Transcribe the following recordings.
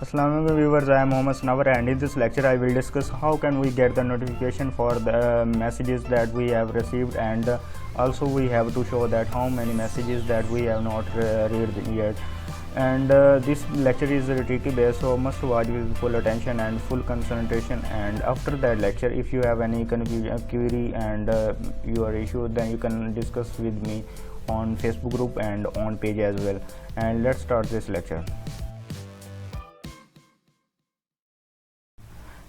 Assalamu alaikum viewers, I am Mohammed Snawar, and in this lecture I will discuss how can we get the notification for the messages that we have received, and also we have to show that how many messages that we have not read yet. And this lecture is tricky based, so must watch with full attention and full concentration. And after that lecture, if you have any query and your issue, then you can discuss with me on Facebook group and on page as well. And let's start this lecture.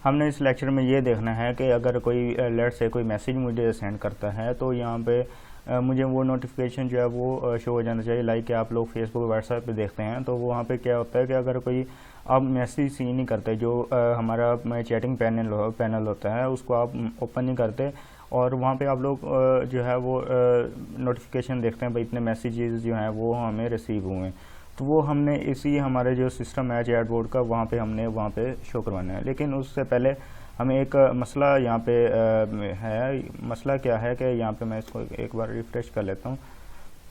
हमने इस lecture में ये देखना है कि अगर कोई late से कोई मैसेज मुझे सेंड करता है तो यहाँ पे मुझे वो नोटिफिकेशन जो है वो शो हो जाना चाहिए। लाइक कि आप लोग फेसबुक व्हाट्सएप पे देखते हैं तो वहाँ पे क्या होता है कि अगर कोई आप मैसेज सी नहीं करते, जो हमारा चैटिंग पैनल होता है उसको आप ओपन नहीं करते और वहाँ पे आप लोग जो है वो नोटिफिकेशन देखते हैं भाई इतने मैसेजेस जो हैं वो हमें रिसीव हुए हैं, तो वो हमने इसी हमारे जो सिस्टम है चैटबॉट का वहाँ पे शो करवाना है। लेकिन उससे पहले हमें एक मसला यहाँ पे है। मसला क्या है कि यहाँ पे मैं इसको एक बार रिफ़्रेश कर लेता हूँ।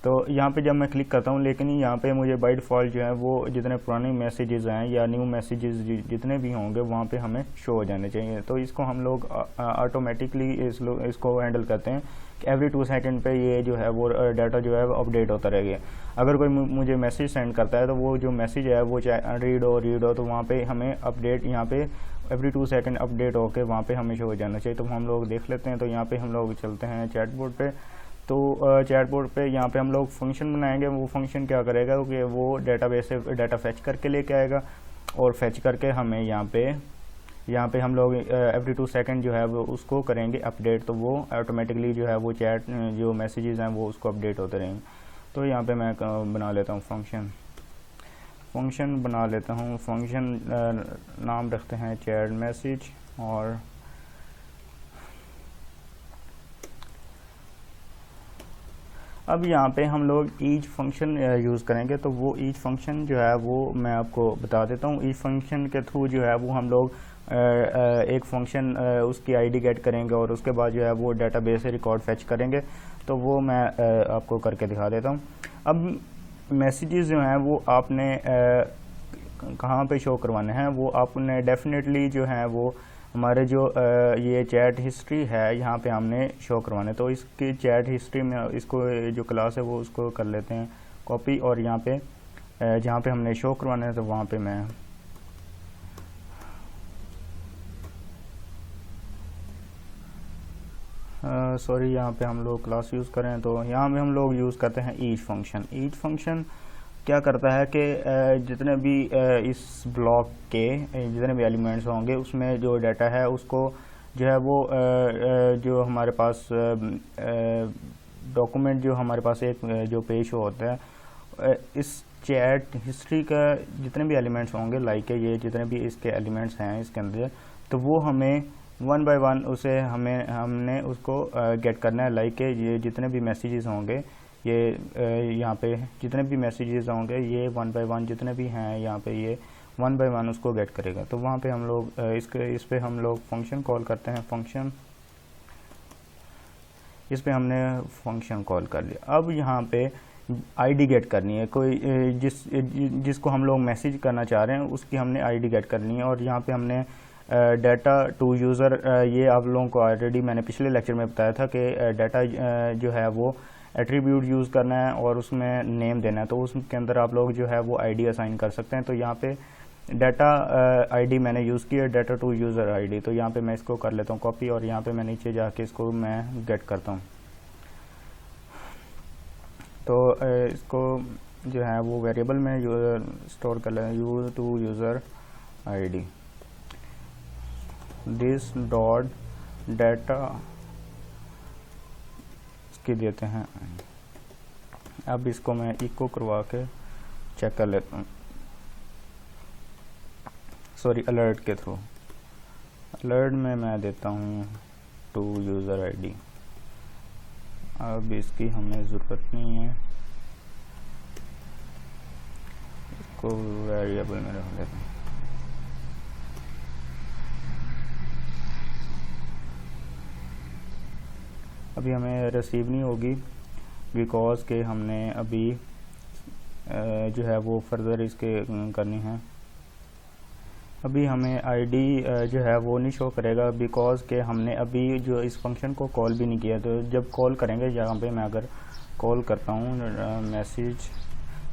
तो यहाँ पे जब मैं क्लिक करता हूँ, लेकिन यहाँ पे मुझे बाय डिफ़ॉल्ट जो है वो जितने पुराने मैसेजेस हैं या न्यू मैसेजेस जितने भी होंगे वहाँ पे हमें शो हो जाने चाहिए। तो इसको हम लोग ऑटोमेटिकली इसको हैंडल करते हैं कि एवरी 2 सेकंड पे ये जो है वो डाटा जो है अपडेट होता रहेगा। अगर कोई मुझे मैसेज सेंड करता है तो वो जो मैसेज है वो चाहे रीड हो तो वहाँ पे हमें अपडेट यहाँ पे एवरी 2 सेकंड अपडेट होके वहाँ पे हमें शो हो जाना चाहिए। तो हम लोग देख लेते हैं। तो यहाँ पे हम लोग चलते हैं चैटबॉट पे। तो चैटबॉट पे यहाँ पे हम लोग फंक्शन बनाएंगे। वो फंक्शन क्या करेगा कि वो डेटाबेस से डाटा फैच करके लेके आएगा और फैच करके हमें यहाँ पे हम लोग एवरी 2 सेकंड जो है वो उसको करेंगे अपडेट। तो वो ऑटोमेटिकली जो है वो चैट जो मैसेजेस हैं वो उसको अपडेट होते रहेंगे। तो यहाँ पे मैं बना लेता हूँ फंक्शन बना लेता हूँ। फंक्शन नाम रखते हैं चैट मैसेज। और अब यहाँ पे हम लोग ईच फंक्शन यूज़ करेंगे। तो वो ईच फंक्शन जो है वो मैं आपको बता देता हूँ। ईच फंक्शन के थ्रू जो है वो हम लोग एक फंक्शन उसकी आईडी गेट करेंगे और उसके बाद जो है वो डेटाबेस से रिकॉर्ड फैच करेंगे। तो वो मैं आपको करके दिखा देता हूँ। अब मैसेजेस जो हैं वो आपने कहाँ पे शो करवाने हैं, वो आपने डेफिनेटली जो है वो हमारे जो ये चैट हिस्ट्री है यहाँ पे हमने शो करवाने। तो इसकी चैट हिस्ट्री में इसको जो क्लास है वो उसको कर लेते हैं कॉपी, और यहाँ पे जहाँ पे हमने शो करवाना है तो वहाँ पे मैं सॉरी यहाँ पे हम लोग क्लास यूज़ करें तो यहाँ पे हम लोग यूज़ करते हैं ईच फंक्शन। ईच फंक्शन क्या करता है कि जितने भी इस ब्लॉक के जितने भी एलिमेंट्स होंगे उसमें जो डाटा है उसको जो है वो जो हमारे पास डॉक्यूमेंट जो हमारे पास एक जो पेज होता है इस चैट हिस्ट्री का जितने भी एलिमेंट्स होंगे, लाइक ये जितने भी इसके एलिमेंट्स हैं इसके अंदर, तो वो हमें 1 बाय 1 उसे हमने उसको गेट करना है। लाइक ये जितने भी मैसेजेस होंगे ये यहाँ पे जितने भी मैसेजेस होंगे ये 1 बाय 1 जितने भी हैं यहाँ पे ये 1 बाय 1 उसको गेट करेगा। तो वहाँ पे हम लोग इस पे हम लोग फंक्शन कॉल करते हैं। फंक्शन इस पे हमने फंक्शन कॉल कर लिया। अब यहाँ पे आईडी गेट करनी है। कोई जिसको हम लोग मैसेज करना चाह रहे हैं उसकी हमने आईडी गेट करनी है। और यहाँ पे हमने डाटा टू यूज़र, ये आप लोगों को ऑलरेडी मैंने पिछले लेक्चर में बताया था कि डाटा जो है वो एट्रीब्यूट यूज़ करना है और उसमें नेम देना है। तो उसके अंदर आप लोग जो है वो आईडी असाइन कर सकते हैं। तो यहाँ पे डाटा आईडी मैंने यूज़ किया, डाटा टू यूज़र आईडी। तो यहाँ पे मैं इसको कर लेता हूँ कॉपी और यहाँ पे मैं नीचे जाके इसको मैं गेट करता हूँ। तो इसको जो है वो वेरिएबल में स्टोर कर लें user ID this dot data इसकी देते हैं। अब इसको मैं इको करवा के चेक कर लेता हूँ, सॉरी अलर्ट के थ्रू। अलर्ट में मैं देता हूँ टू यूज़र आईडी। अब इसकी हमें ज़रूरत नहीं है, इसको वेरिएबल में रख देता हूँ। अभी हमें रिसीव नहीं होगी बिकॉज के हमने अभी जो है वो फर्दर इसके करनी है। अभी हमें आईडी जो है वो नहीं शो करेगा, बिकॉज़ के हमने अभी जो इस फंक्शन को कॉल भी नहीं किया। तो जब कॉल करेंगे, यहाँ पे मैं अगर कॉल करता हूँ मैसेज,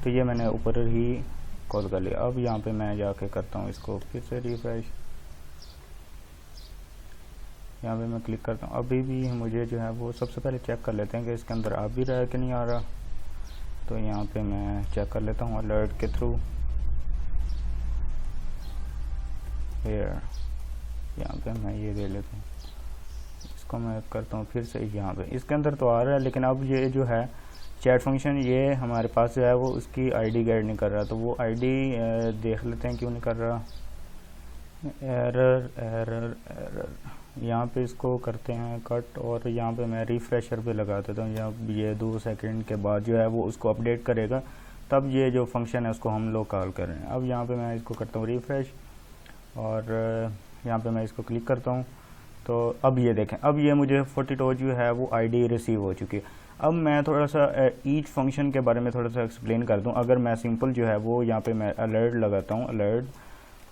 तो ये मैंने ऊपर ही कॉल कर लिया। अब यहाँ पे मैं जाके करता हूँ इसको फिर से रिफ्रेश, यहाँ पे मैं क्लिक करता हूँ। अभी भी मुझे जो है वो सबसे पहले चेक कर लेते हैं कि इसके अंदर आ भी रहा है कि नहीं आ रहा। तो यहाँ पे मैं चेक कर लेता हूँ अलर्ट के थ्रू। यहाँ पे मैं ये दे लेता हूँ, इसको मैं करता हूँ फिर से। यहाँ पे इसके अंदर तो आ रहा है, लेकिन अब ये जो है चैट फंक्शन ये हमारे पास जो है वो उसकी आईडी गेट नहीं कर रहा। तो वो आईडी देख लेते हैं क्यों नहीं कर रहा। एरर एरर एरर, यहाँ पे इसको करते हैं कट, और यहाँ पे मैं रिफ्रेशर पे लगा देता हूँ। जब ये 2 सेकंड के बाद जो है वो उसको अपडेट करेगा, तब ये जो फंक्शन है उसको हम लोग कॉल कर रहे हैं। अब यहाँ पे मैं इसको करता हूँ रिफ्रेश, और यहाँ पे मैं इसको क्लिक करता हूँ। तो अब ये देखें, अब ये मुझे 42 जो है वो आईडी रिसीव हो चुकी है। अब मैं थोड़ा सा ईच फंक्शन के बारे में थोड़ा सा एक्सप्लेन कर दूँ। अगर मैं सिंपल जो है वो यहाँ पे मैं अलर्ट लगाता हूँ, अलर्ट,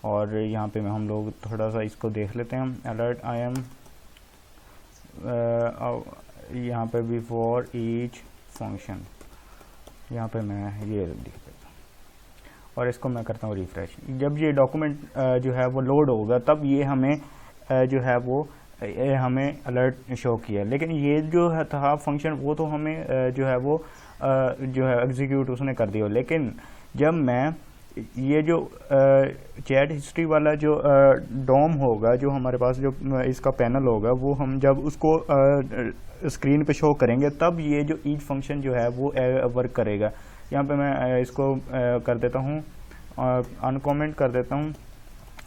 और यहाँ पे मैं हम लोग थोड़ा सा इसको देख लेते हैं। अलर्ट आई एम यहाँ पे बिफोर ईच फंक्शन, यहाँ पे मैं ये लिख देता हूँ, और इसको मैं करता हूँ रिफ्रेश। जब ये डॉक्यूमेंट जो है वो लोड होगा, तब ये हमें जो है वो हमें अलर्ट शो किया। लेकिन ये जो है था फंक्शन, वो तो हमें जो है वो जो है एग्जीक्यूट उसने कर दिया। लेकिन जब मैं ये जो चैट हिस्ट्री वाला जो डॉम होगा, जो हमारे पास जो इसका पैनल होगा, वो हम जब उसको स्क्रीन पे शो करेंगे, तब ये जो ईच फंक्शन जो है वो वर्क करेगा। यहाँ पे मैं इसको कर देता हूँ, अनकमेंट कर देता हूँ,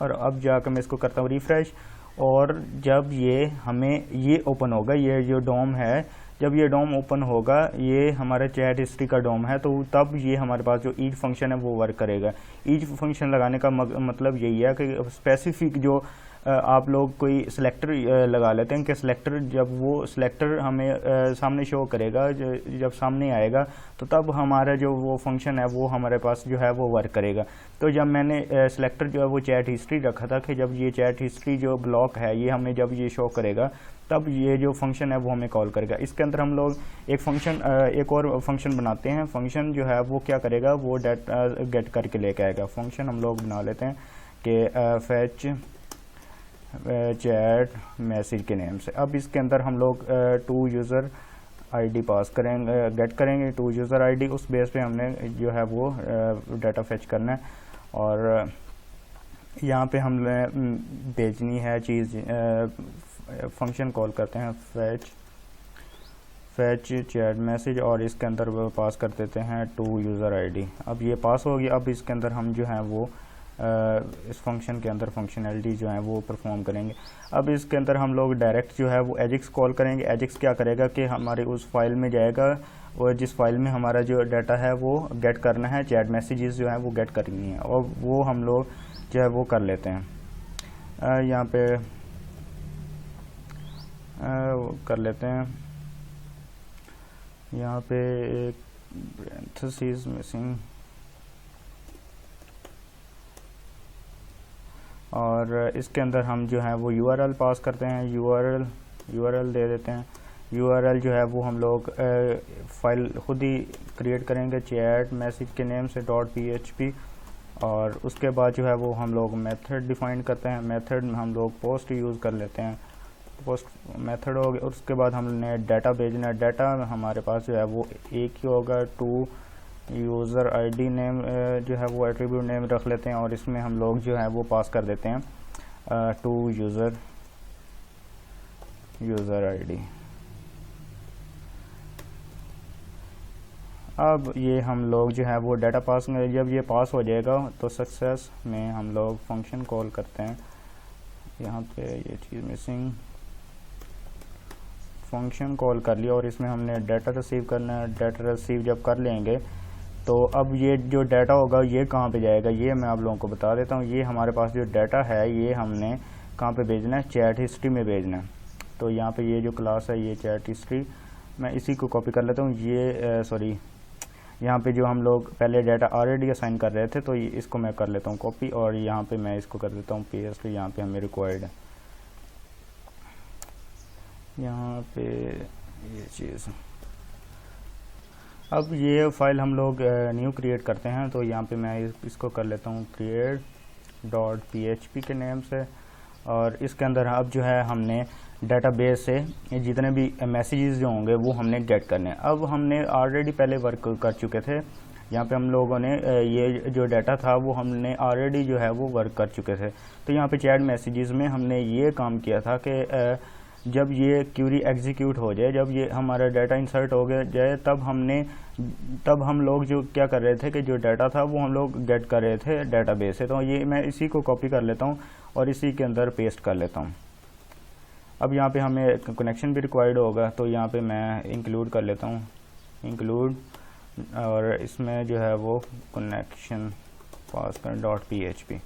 और अब जाकर मैं इसको करता हूँ रिफ्रेश। और जब ये हमें ये ओपन होगा, ये जो डॉम है, जब ये डॉम ओपन होगा, ये हमारे चैट हिस्ट्री का डॉम है, तो तब ये हमारे पास जो ईच फंक्शन है वो वर्क करेगा। ईच फंक्शन लगाने का मतलब यही है कि स्पेसिफिक जो आप लोग कोई सिलेक्टर लगा लेते हैं कि सिलेक्टर, जब वो सिलेक्टर हमें सामने शो करेगा, जब सामने आएगा, तो तब हमारा जो वो फंक्शन है वो हमारे पास जो है वो वर्क करेगा। तो जब मैंने सिलेक्टर जो है वो चैट हिस्ट्री रखा था कि जब ये चैट हिस्ट्री जो ब्लॉक है ये हमें जब ये शो करेगा, तब ये जो फंक्शन है वो हमें कॉल करेगा। इसके अंदर हम लोग एक और फंक्शन बनाते हैं। फंक्शन जो है वो क्या करेगा, वो डाटा गेट करके लेके आएगा। फंक्शन हम लोग बना लेते हैं कि फैच चैट मैसेज के नेम से। अब इसके अंदर हम लोग टू यूज़र आईडी पास करेंगे, गेट करेंगे टू यूज़र आईडी। उस बेस पे हमने जो है वो डाटा फैच करना है, और यहाँ पे हमने भेजनी है चीज़। फंक्शन कॉल करते हैं फैच चैट मैसेज, और इसके अंदर वो पास कर देते हैं टू यूज़र आईडी। अब ये पास हो गया। अब इसके अंदर हम जो है वो इस फंक्शन के अंदर फंक्शनैलिटी जो है वो परफॉर्म करेंगे। अब इसके अंदर हम लोग डायरेक्ट जो है वो एजेक्स कॉल करेंगे। एजेक्स क्या करेगा कि हमारे उस फाइल में जाएगा, और जिस फाइल में हमारा जो डाटा है वो गेट करना है, चैट मैसेजेस जो है वो गेट करनी है, और वो हम लोग जो है वो कर लेते हैं। यहाँ पे कर लेते हैं, यहाँ पे एक parenthesis मिसिंग, और इसके अंदर हम जो है वो URL पास करते हैं। URL दे देते हैं। URL जो है वो हम लोग फाइल खुद ही क्रिएट करेंगे चैट मैसेज के नेम से .php, और उसके बाद जो है वो हम लोग मेथड डिफाइन करते हैं। मेथड में हम लोग पोस्ट यूज़ कर लेते हैं, पोस्ट मेथड हो गया। और उसके बाद हमने डाटा भेजना है। डाटा हमारे पास जो है वो एक ही होगा, टू यूज़र आईडी नेम जो है वो एट्रीब्यूट नेम रख लेते हैं, और इसमें हम लोग जो है वो पास कर देते हैं टू यूज़र आईडी। अब ये हम लोग जो है वो डाटा पास, जब ये पास हो जाएगा तो सक्सेस में हम लोग फंक्शन कॉल करते हैं। यहाँ पे ये चीज़ मिसिंग, फंक्शन कॉल कर लिया, और इसमें हमने डाटा रिसीव करना है। डाटा रिसीव जब कर लेंगे, तो अब ये जो डाटा होगा ये कहाँ पे जाएगा, ये मैं आप लोगों को बता देता हूँ। ये हमारे पास जो डाटा है ये हमने कहाँ पे भेजना है, चैट हिस्ट्री में भेजना है। तो यहाँ पे ये जो क्लास है ये चैट हिस्ट्री, मैं इसी को कॉपी कर लेता हूँ। ये यहाँ पे जो हम लोग पहले डाटा ऑलरेडी असाइन कर रहे थे, तो इसको मैं कर लेता हूँ कॉपी और यहाँ पे मैं इसको कर देता हूँ पेस्ट। यहाँ पे हमें रिक्वायर्ड है, यहाँ पे ये चीज़। अब ये फाइल हम लोग न्यू क्रिएट करते हैं, तो यहाँ पे मैं इसको कर लेता हूँ create.php के नेम से, और इसके अंदर अब जो है हमने डेटाबेस से जितने भी मैसेजेस जो होंगे वो हमने गेट करने हैं। अब हमने ऑलरेडी पहले वर्क कर चुके थे, यहाँ पे हम लोगों ने ये जो डाटा था वो हमने ऑलरेडी जो है वो वर्क कर चुके थे। तो यहाँ पे चैट मैसेजेस में हमने ये काम किया था कि जब ये क्यूरी एग्जीक्यूट हो जाए, जब ये हमारा डाटा इंसर्ट हो गया जाए, तब हम लोग जो क्या कर रहे थे कि जो डाटा था वो हम लोग गेट कर रहे थे डेटाबेस से। तो ये मैं इसी को कॉपी कर लेता हूँ और इसी के अंदर पेस्ट कर लेता हूँ। अब यहाँ पे हमें कनेक्शन भी रिक्वायर्ड होगा, तो यहाँ पे मैं इंक्लूड कर लेता हूँ, इंक्लूड, और इसमें जो है वो कनेक्शन पास कर .php।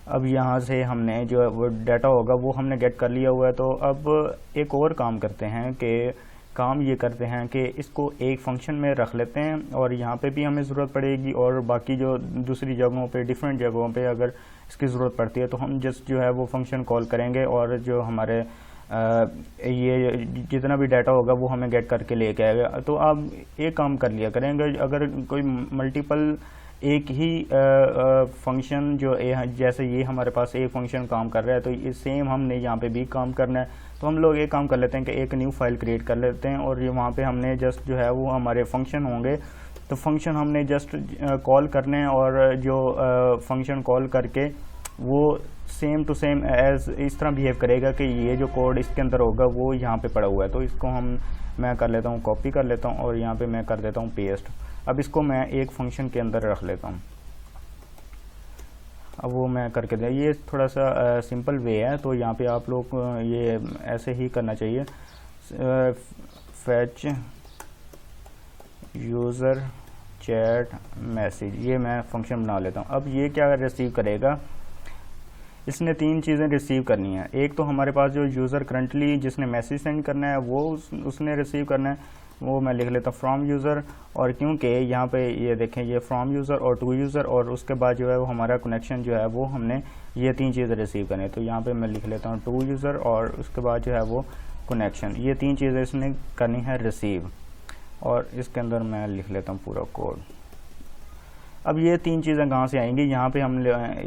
अब यहाँ से हमने जो वो डाटा होगा वो हमने गेट कर लिया हुआ है। तो अब एक और काम करते हैं कि इसको एक फंक्शन में रख लेते हैं, और यहाँ पे भी हमें ज़रूरत पड़ेगी, और बाकी जो दूसरी जगहों पे डिफरेंट जगहों पे अगर इसकी ज़रूरत पड़ती है तो हम जस्ट जो है वो फंक्शन कॉल करेंगे, और जो हमारे ये जितना भी डाटा होगा वो हमें गेट करके लेके आएगा। तो आप एक काम कर लिया करेंगे, अगर कोई मल्टीपल एक ही फंक्शन जो जैसे ये हमारे पास एक फंक्शन काम कर रहा है, तो ये सेम हमने यहाँ पे भी काम करना है। तो हम लोग एक काम कर लेते हैं कि एक न्यू फाइल क्रिएट कर लेते हैं, और ये वहाँ पे हमने जस्ट जो है वो हमारे फंक्शन होंगे, तो फंक्शन हमने जस्ट कॉल करने हैं, और जो फंक्शन कॉल करके वो सेम टू सेम एज इस तरह बिहेव करेगा कि ये जो कोड इसके अंदर होगा वो यहाँ पे पड़ा हुआ है। तो इसको मैं कर लेता हूँ कॉपी कर लेता हूँ, और यहाँ पे मैं कर देता हूँ पेस्ट। अब इसको मैं एक फंक्शन के अंदर रख लेता हूँ। अब वो मैं करके दे, ये थोड़ा सा सिंपल वे है, तो यहाँ पे आप लोग ये ऐसे ही करना चाहिए। फैच यूज़र चैट मैसेज, ये मैं फंक्शन बना लेता हूँ। अब ये क्या रिसीव करेगा, इसने तीन चीज़ें रिसीव करनी है। एक तो हमारे पास जो यूज़र करंटली जिसने मैसेज सेंड करना है वो उसने रिसीव करना है, वो मैं लिख लेता हूँ फ्रॉम यूज़र। और क्योंकि यहाँ पे ये देखें ये फ्रॉम यूज़र और टू यूज़र, और उसके बाद जो है वो हमारा कनेक्शन जो है वो हमने ये तीन चीज़ें रिसीव करनी है। तो यहाँ पे मैं लिख लेता हूँ टू यूज़र, और उसके बाद जो है वो कनेक्शन, ये तीन चीज़ें इसने करनी है रिसीव। और इसके अंदर मैं लिख लेता हूँ पूरा कोड। अब ये तीन चीज़ें कहाँ से आएंगी, यहाँ पे हम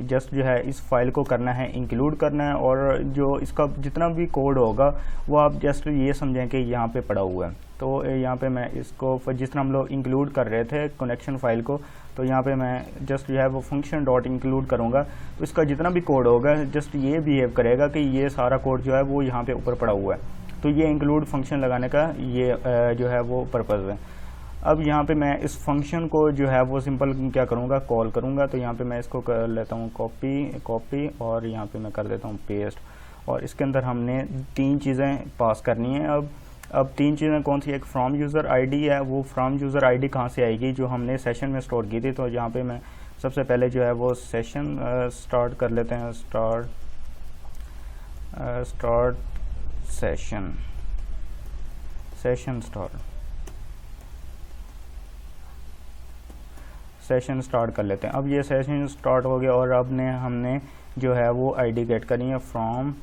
जस्ट जो है इस फाइल को करना है इंक्लूड करना है, और जो इसका जितना भी कोड होगा वो आप जस्ट ये समझें कि यहाँ पे पड़ा हुआ है। तो यहाँ पे मैं इसको जिस तरह हम लोग इंक्लूड कर रहे थे कनेक्शन फाइल को, तो यहाँ पे मैं जस्ट जो है वो फंक्शन डॉट इंक्लूड करूँगा, तो इसका जितना भी कोड होगा जस्ट ये बिहेव करेगा कि ये सारा कोड जो है वो यहाँ पे ऊपर पड़ा हुआ है। तो ये इंक्लूड फंक्शन लगाने का ये जो है वो पर्पज़ है। अब यहाँ पे मैं इस फंक्शन को जो है वो सिंपल क्या करूँगा, कॉल करूँगा। तो यहाँ पे मैं इसको कर लेता हूँ कॉपी, और यहाँ पे मैं कर देता हूँ पेस्ट। और इसके अंदर हमने तीन चीज़ें पास करनी है। अब तीन चीज़ें कौन सी, एक फ्रॉम यूज़र आईडी है, वो फ्रॉम यूज़र आईडी कहाँ से आएगी, जो हमने सेशन में स्टोर की थी। तो यहाँ पे मैं सबसे पहले जो है वो सेशन स्टार्ट कर लेते हैं, स्टार्ट सेशन स्टार्ट कर लेते हैं। अब ये सेशन स्टार्ट हो गया, और अब हमने जो है वो आईडी गेट करनी है फ्रॉम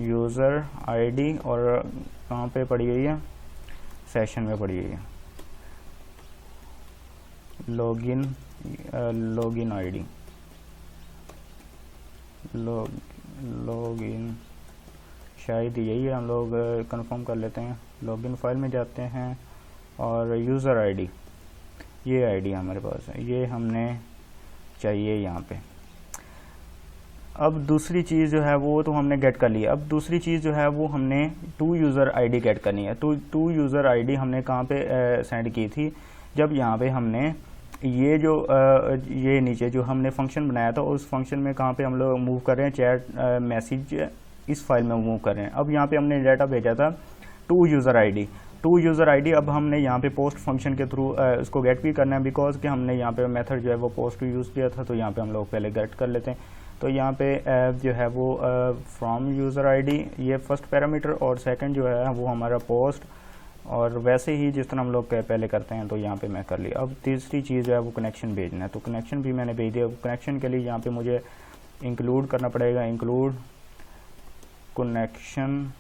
यूज़र आईडी, और कहाँ पे पड़ी हुई है, सेशन में पड़ी हुई है, लॉगिन आईडी, लॉगिन शायद यही है, हम लोग कंफर्म कर लेते हैं। लॉगिन फाइल में जाते हैं, और यूज़र आईडी, ये आईडी हमारे पास है, ये हमने चाहिए यहाँ पे। अब दूसरी चीज़ जो है वो तो हमने गेट कर लिया। अब दूसरी चीज़ जो है वो हमने टू यूज़र आईडी गेट करनी है। टू यूज़र आईडी हमने कहाँ पे सेंड की थी, जब यहाँ पे हमने ये जो ये नीचे जो हमने फंक्शन बनाया था उस फंक्शन में कहाँ पे हम लोग मूव कर रहे हैं, चैट मैसेज इस फाइल में मूव कर रहे हैं। अब यहाँ पे हमने डाटा भेजा था टू यूज़र आईडी। अब हमने यहाँ पे पोस्ट फंक्शन के थ्रू उसको गेट भी करना है, बिकॉज कि हमने यहाँ पे मेथड जो है वो पोस्ट यूज़ किया था, तो यहाँ पे हम लोग पहले गेट कर लेते हैं। तो यहाँ पे जो है वो फ्रॉम यूज़र आईडी ये फर्स्ट पैरामीटर, और सेकंड जो है वो हमारा पोस्ट और वैसे ही जिस तरह हम लोग पहले करते हैं तो यहाँ पे मैं कर लिया। अब तीसरी चीज़ है वो कनेक्शन भेजना है, तो कनेक्शन भी मैंने भेज दिया। कनेक्शन के लिए यहाँ पे मुझे इंक्लूड करना पड़ेगा, इंक्लूड कनेक्शन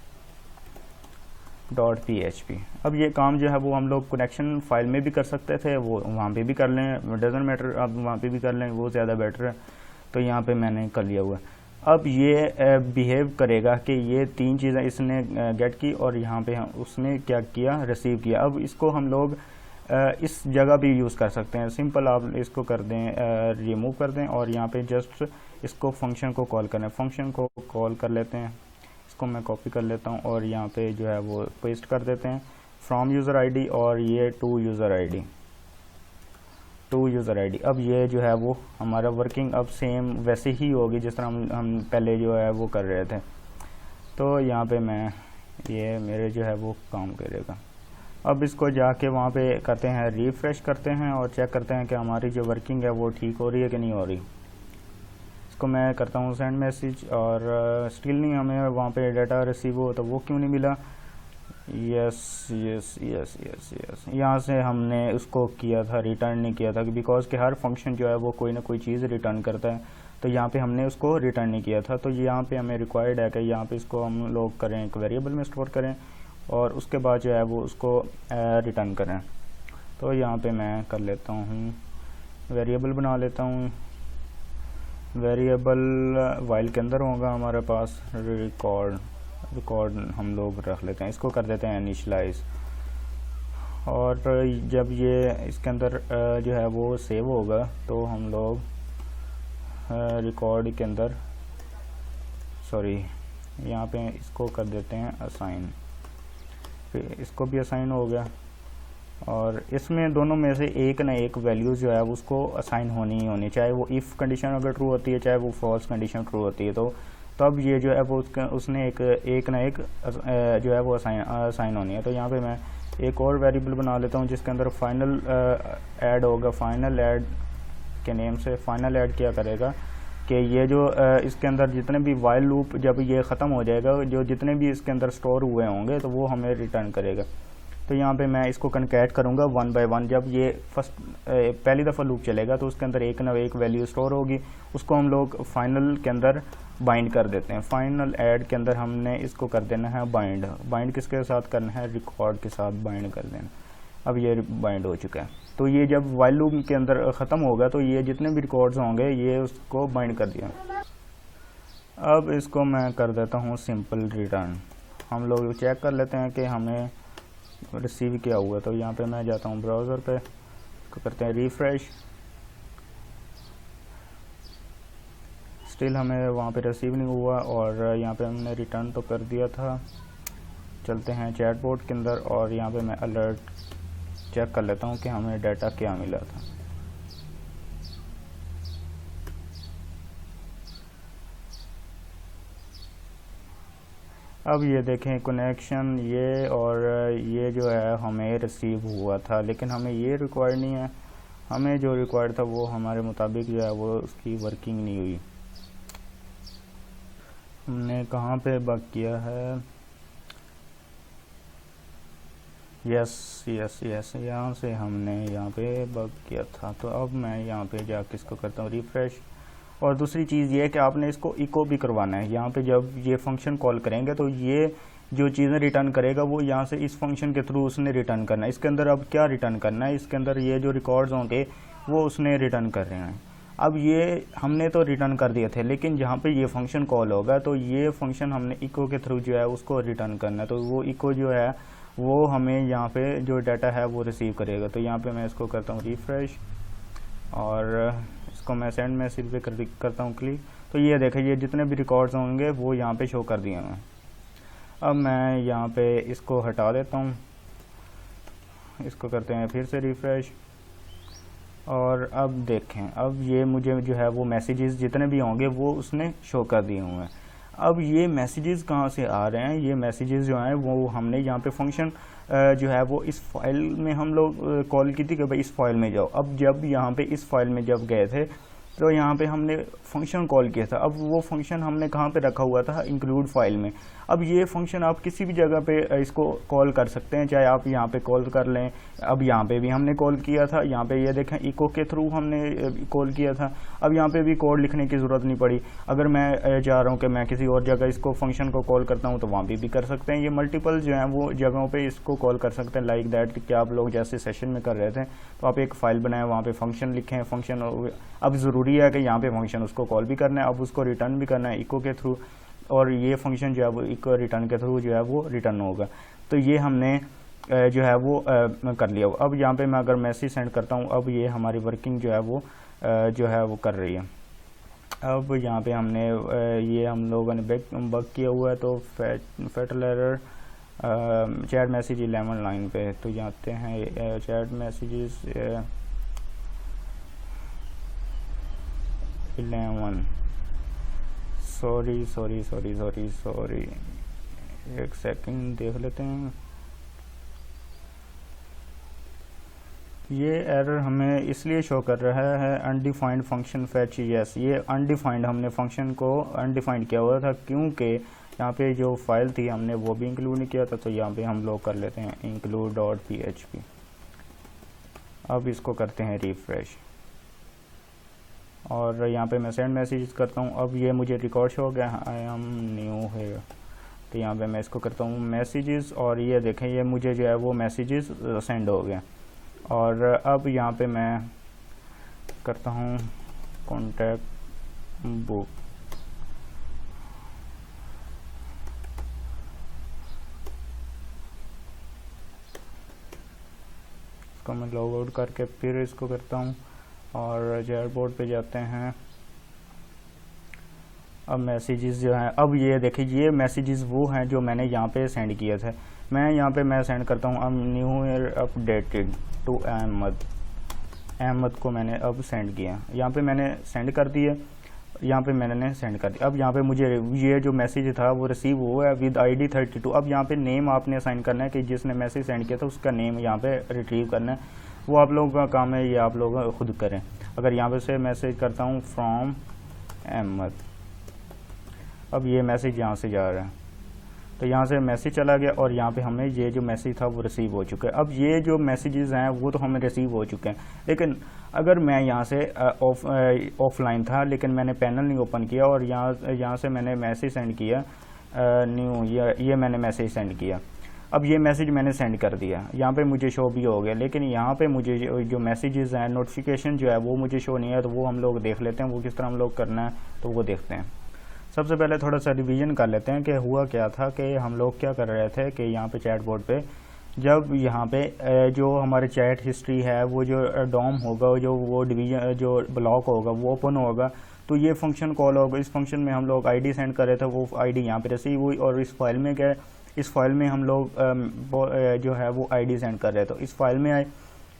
.php। अब ये काम जो है वो हम लोग कनेक्शन फाइल में भी कर सकते थे, वो वहाँ पे भी कर लें, डजंट मैटर, अब वहाँ पे भी कर लें, वो ज़्यादा बेटर है। तो यहाँ पे मैंने कर लिया हुआ है। अब ये बिहेव करेगा कि ये तीन चीज़ें इसने गेट की और यहाँ पे उसने क्या किया, रिसीव किया। अब इसको हम लोग इस जगह भी यूज़ कर सकते हैं। सिंपल आप इसको कर दें, रिमूव कर दें और यहाँ पे जस्ट इसको फंक्शन को कॉल करें। फंक्शन को कॉल कर लेते हैं, इसको मैं कॉपी कर लेता हूँ और यहाँ पे जो है वो पेस्ट कर देते हैं फ्रॉम यूज़र आईडी और ये टू यूज़र आईडी। अब ये जो है वो हमारा वर्किंग अब सेम वैसे ही होगी जिस तरह हम पहले जो है वो कर रहे थे। तो यहाँ पे मैं ये मेरे जो है वो काम करेगा। अब इसको जाके वहाँ पे करते हैं, रिफ्रेश करते हैं और चेक करते हैं कि हमारी जो वर्किंग है वो ठीक हो रही है कि नहीं हो रही। इसको मैं करता हूँ सेंड मैसेज और स्टिल नहीं हमें वहाँ पे डाटा रिसीव हो, तो वो क्यों नहीं मिला। यस, यहाँ से हमने उसको किया था, रिटर्न नहीं किया था, बिकॉज कि हर फंक्शन जो है वो कोई ना कोई चीज़ रिटर्न करता है। तो यहाँ पे हमने उसको रिटर्न नहीं किया था। तो यहाँ पे हमें रिक्वायर्ड है कि यहाँ पे इसको हम लोग करें, एक वेरिएबल में स्टोर करें और उसके बाद जो है वो उसको रिटर्न करें। तो यहाँ पे मैं कर लेता हूँ, वेरिएबल बना लेता हूँ। वेरिएबल वाइल के अंदर होगा हमारे पास रिकॉर्ड हम लोग रख लेते हैं, इसको कर देते हैं इनिशियलाइज। और जब ये इसके अंदर जो है वो सेव होगा तो हम लोग रिकॉर्ड के अंदर यहाँ पे इसको कर देते हैं असाइन। फिर इसको भी असाइन हो गया और इसमें दोनों में से एक ना एक वैल्यू जो है उसको असाइन होनी ही होनी, चाहे वो इफ़ कंडीशन अगर ट्रू होती है चाहे वो फॉल्स कंडीशन ट्रू होती है। तो तब ये जो है वो उसने एक ना एक जो है वो असाइन होनी है। तो यहाँ पे मैं एक और वेरिएबल बना लेता हूँ जिसके अंदर फाइनल ऐड होगा। फाइनल ऐड के नेम से फाइनल ऐड क्या करेगा कि ये जो इसके अंदर जितने भी वाइल लूप जब ये ख़त्म हो जाएगा, जो जितने भी इसके अंदर स्टोर हुए होंगे तो वो हमें रिटर्न करेगा। तो यहाँ पे मैं इसको कनकैट करूँगा 1 बाय 1। जब ये पहली दफ़ा लूप चलेगा तो उसके अंदर एक ना एक वैल्यू स्टोर होगी, उसको हम लोग फाइनल के अंदर बाइंड कर देते हैं। फाइनल ऐड के अंदर हमने इसको कर देना है बाइंड किसके साथ करना है, रिकॉर्ड के साथ बाइंड कर देना। अब ये बाइंड हो चुका है। तो ये जब वाइल लूप के अंदर ख़त्म होगा तो ये जितने भी रिकॉर्ड्स होंगे ये उसको बाइंड कर दिया। अब इसको मैं कर देता हूँ सिंपल रिटर्न। हम लोग चेक कर लेते हैं कि हमें रिसीव किया हुआ। तो यहाँ पे मैं जाता हूँ ब्राउज़र पे, करते हैं रिफ़्रेश, स्टिल हमें वहाँ पे रिसीव नहीं हुआ और यहाँ पे हमने रिटर्न तो कर दिया था। चलते हैं चैटबॉट के अंदर और यहाँ पे मैं अलर्ट चेक कर लेता हूँ कि हमें डाटा क्या मिला था। अब ये देखें कनेक्शन ये और ये जो है हमें रिसीव हुआ था, लेकिन हमें ये रिक्वायर्ड नहीं है। हमें जो रिक्वायर्ड था वो हमारे मुताबिक जो है वो उसकी वर्किंग नहीं हुई। हमने कहाँ पे बग किया है, यस यहाँ से हमने यहाँ पे बग किया था। तो अब मैं यहाँ पे जाके इसको करता हूँ रिफ़्रेश। और दूसरी चीज़ ये है कि आपने इसको इको भी करवाना है। यहाँ पे जब ये फंक्शन कॉल करेंगे तो ये जो चीज़ें रिटर्न करेगा वो यहाँ से इस फंक्शन के थ्रू उसने रिटर्न करना है। इसके अंदर अब क्या रिटर्न करना है, इसके अंदर ये जो रिकॉर्ड्स होंगे वो उसने रिटर्न कर रहे हैं। अब ये हमने तो रिटर्न कर दिए थे, लेकिन जहाँ पे ये फंक्शन कॉल होगा तो ये फंक्शन हमने इको के थ्रू जो है उसको रिटर्न करना है। तो वो इको जो है वो हमें यहाँ पे जो डाटा है वो रिसीव करेगा। तो यहाँ पे मैं इसको करता हूँ रिफ़्रेश और इसको मैं सेंड मैसेज पे करता हूँ क्लिक। तो ये देखें ये जितने भी रिकॉर्ड्स होंगे वो यहाँ पे शो कर दिए हैं। अब मैं यहाँ पे इसको हटा देता हूँ, इसको करते हैं फिर से रिफ़्रेश और अब देखें अब ये मुझे जो है वो मैसेजेस जितने भी होंगे वो उसने शो कर दिए हुए हैं। अब ये मैसेजेस कहाँ से आ रहे हैं, ये मैसेजेस जो हैं वो हमने यहाँ पे फंक्शन जो है वो इस फाइल में हम लोग कॉल की थी कि भाई इस फाइल में जाओ। अब जब यहाँ पे इस फाइल में जब गए थे तो यहाँ पे हमने फंक्शन कॉल किया था। अब वो फंक्शन हमने कहाँ पे रखा हुआ था, इंक्लूड फाइल में। अब ये फंक्शन आप किसी भी जगह पे इसको कॉल कर सकते हैं, चाहे आप यहाँ पे कॉल कर लें। अब यहाँ पे भी हमने कॉल किया था, यहाँ पे ये देखें इको के थ्रू हमने कॉल किया था। अब यहाँ पे भी कोड लिखने की ज़रूरत नहीं पड़ी। अगर मैं चाह रहा हूँ कि मैं किसी और जगह इसको फंक्शन को कॉल करता हूँ तो वहाँ भी कर सकते हैं। ये मल्टीपल जो हैं वो जगहों पे इसको कॉल कर सकते हैं, लाइक दैट कि आप लोग जैसे सेशन में कर रहे थे तो आप एक फ़ाइल बनाएं, वहाँ पे फंक्शन लिखें, फंक्शन अब ज़रूरी है कि यहाँ पे फंक्शन उसको कॉल भी करना है, अब उसको रिटर्न भी करना है इको के थ्रू, और ये फंक्शन जो है वो इको रिटर्न के थ्रू जो है वो रिटर्न होगा। तो ये हमने जो है वो कर लिया। अब यहाँ पे मैं अगर मैसेज सेंड करता हूँ, अब ये हमारी वर्किंग जो है वो कर रही है। अब यहाँ पे हमने ये हम लोगों ने बग किया हुआ है, तो fatal error chat message 11 line पे तो जाते हैं। चैट मैसेजेस 11 सॉरी एक सेकंड देख लेते हैं। ये एरर हमें इसलिए शो कर रहा है अनडिफाइंड फंक्शन फैच। यस, ये अनडिफाइंड, हमने फंक्शन को अनडिफाइंड किया हुआ था क्योंकि यहाँ पे जो फाइल थी हमने वो भी इंक्लूड नहीं किया था। तो यहाँ पे हम लोग कर लेते हैं include.php। अब इसको करते हैं रिफ्रेश, और यहाँ पे मैं सेंड मैसेज करता हूँ। अब ये मुझे रिकॉर्ड शो हो गया, आई एम न्यू है। तो यहाँ पे मैं इसको करता हूँ मैसेजेस, और ये देखें ये मुझे जो है वो मैसेजेस सेंड हो गया। और अब यहाँ पे मैं करता हूँ कॉन्टैक्ट बुक। इसको मैं लॉग आउट करके फिर इसको करता हूँ और जेआर बोर्ड पे जाते हैं। अब मैसेजेस जो हैं, अब ये देखिए ये मैसेजेस वो हैं जो मैंने यहाँ पे सेंड किए थे। मैं यहाँ पे मैं सेंड करता हूँ new year updated to Ahmed को मैंने अब सेंड किया। यहाँ पे मैंने सेंड कर दिया, यहाँ पे मैंने सेंड कर दिया। अब यहाँ पे मुझे ये जो मैसेज था वो रिसीव हुआ है विद ID 32। अब यहाँ पे नेम आपने असाइन करना है कि जिसने मैसेज सेंड किया था उसका नेम यहाँ पे रिट्रीव करना है। वो आप लोगों का काम है, ये आप लोग खुद करें। अगर यहाँ पे से मैसेज करता हूँ फ्रॉम अहमद, अब ये मैसेज यहाँ से जा रहा है, तो यहाँ से मैसेज चला गया और यहाँ पे हमें ये जो मैसेज था वो रिसीव हो चुका है। अब ये जो मैसेजेस हैं वो तो हमें रिसीव हो चुके हैं, लेकिन अगर मैं यहाँ से ऑफलाइन था लेकिन मैंने पैनल नहीं ओपन किया और यहाँ से मैंने मैसेज सेंड किया न्यू, ये मैंने मैसेज सेंड किया। अब ये मैसेज मैंने सेंड कर दिया, यहाँ पे मुझे शो भी हो गया, लेकिन यहाँ पे मुझे जो मैसेजेस हैं नोटिफिकेशन जो है वो मुझे शो नहीं है। तो वो हम लोग देख लेते हैं वो किस तरह हम लोग करना है, तो वो देखते हैं। सबसे पहले थोड़ा सा रिवीजन कर लेते हैं कि हुआ क्या था कि हम लोग क्या कर रहे थे कि यहाँ पे चैट बोर्ड पे जब यहाँ पे जो हमारे चैट हिस्ट्री है वो जो डॉम होगा, जो वो डिवीजन जो ब्लॉक होगा वो ओपन होगा, तो ये फंक्शन कॉल होगा। इस फंक्शन में हम लोग ID सेंड कर रहे थे, वो ID यहाँ पे रिसीव हुई, और इस फाइल में क्या है, इस फाइल में हम लोग जो है वो ID सेंड कर रहे थे। तो इस फाइल में आए,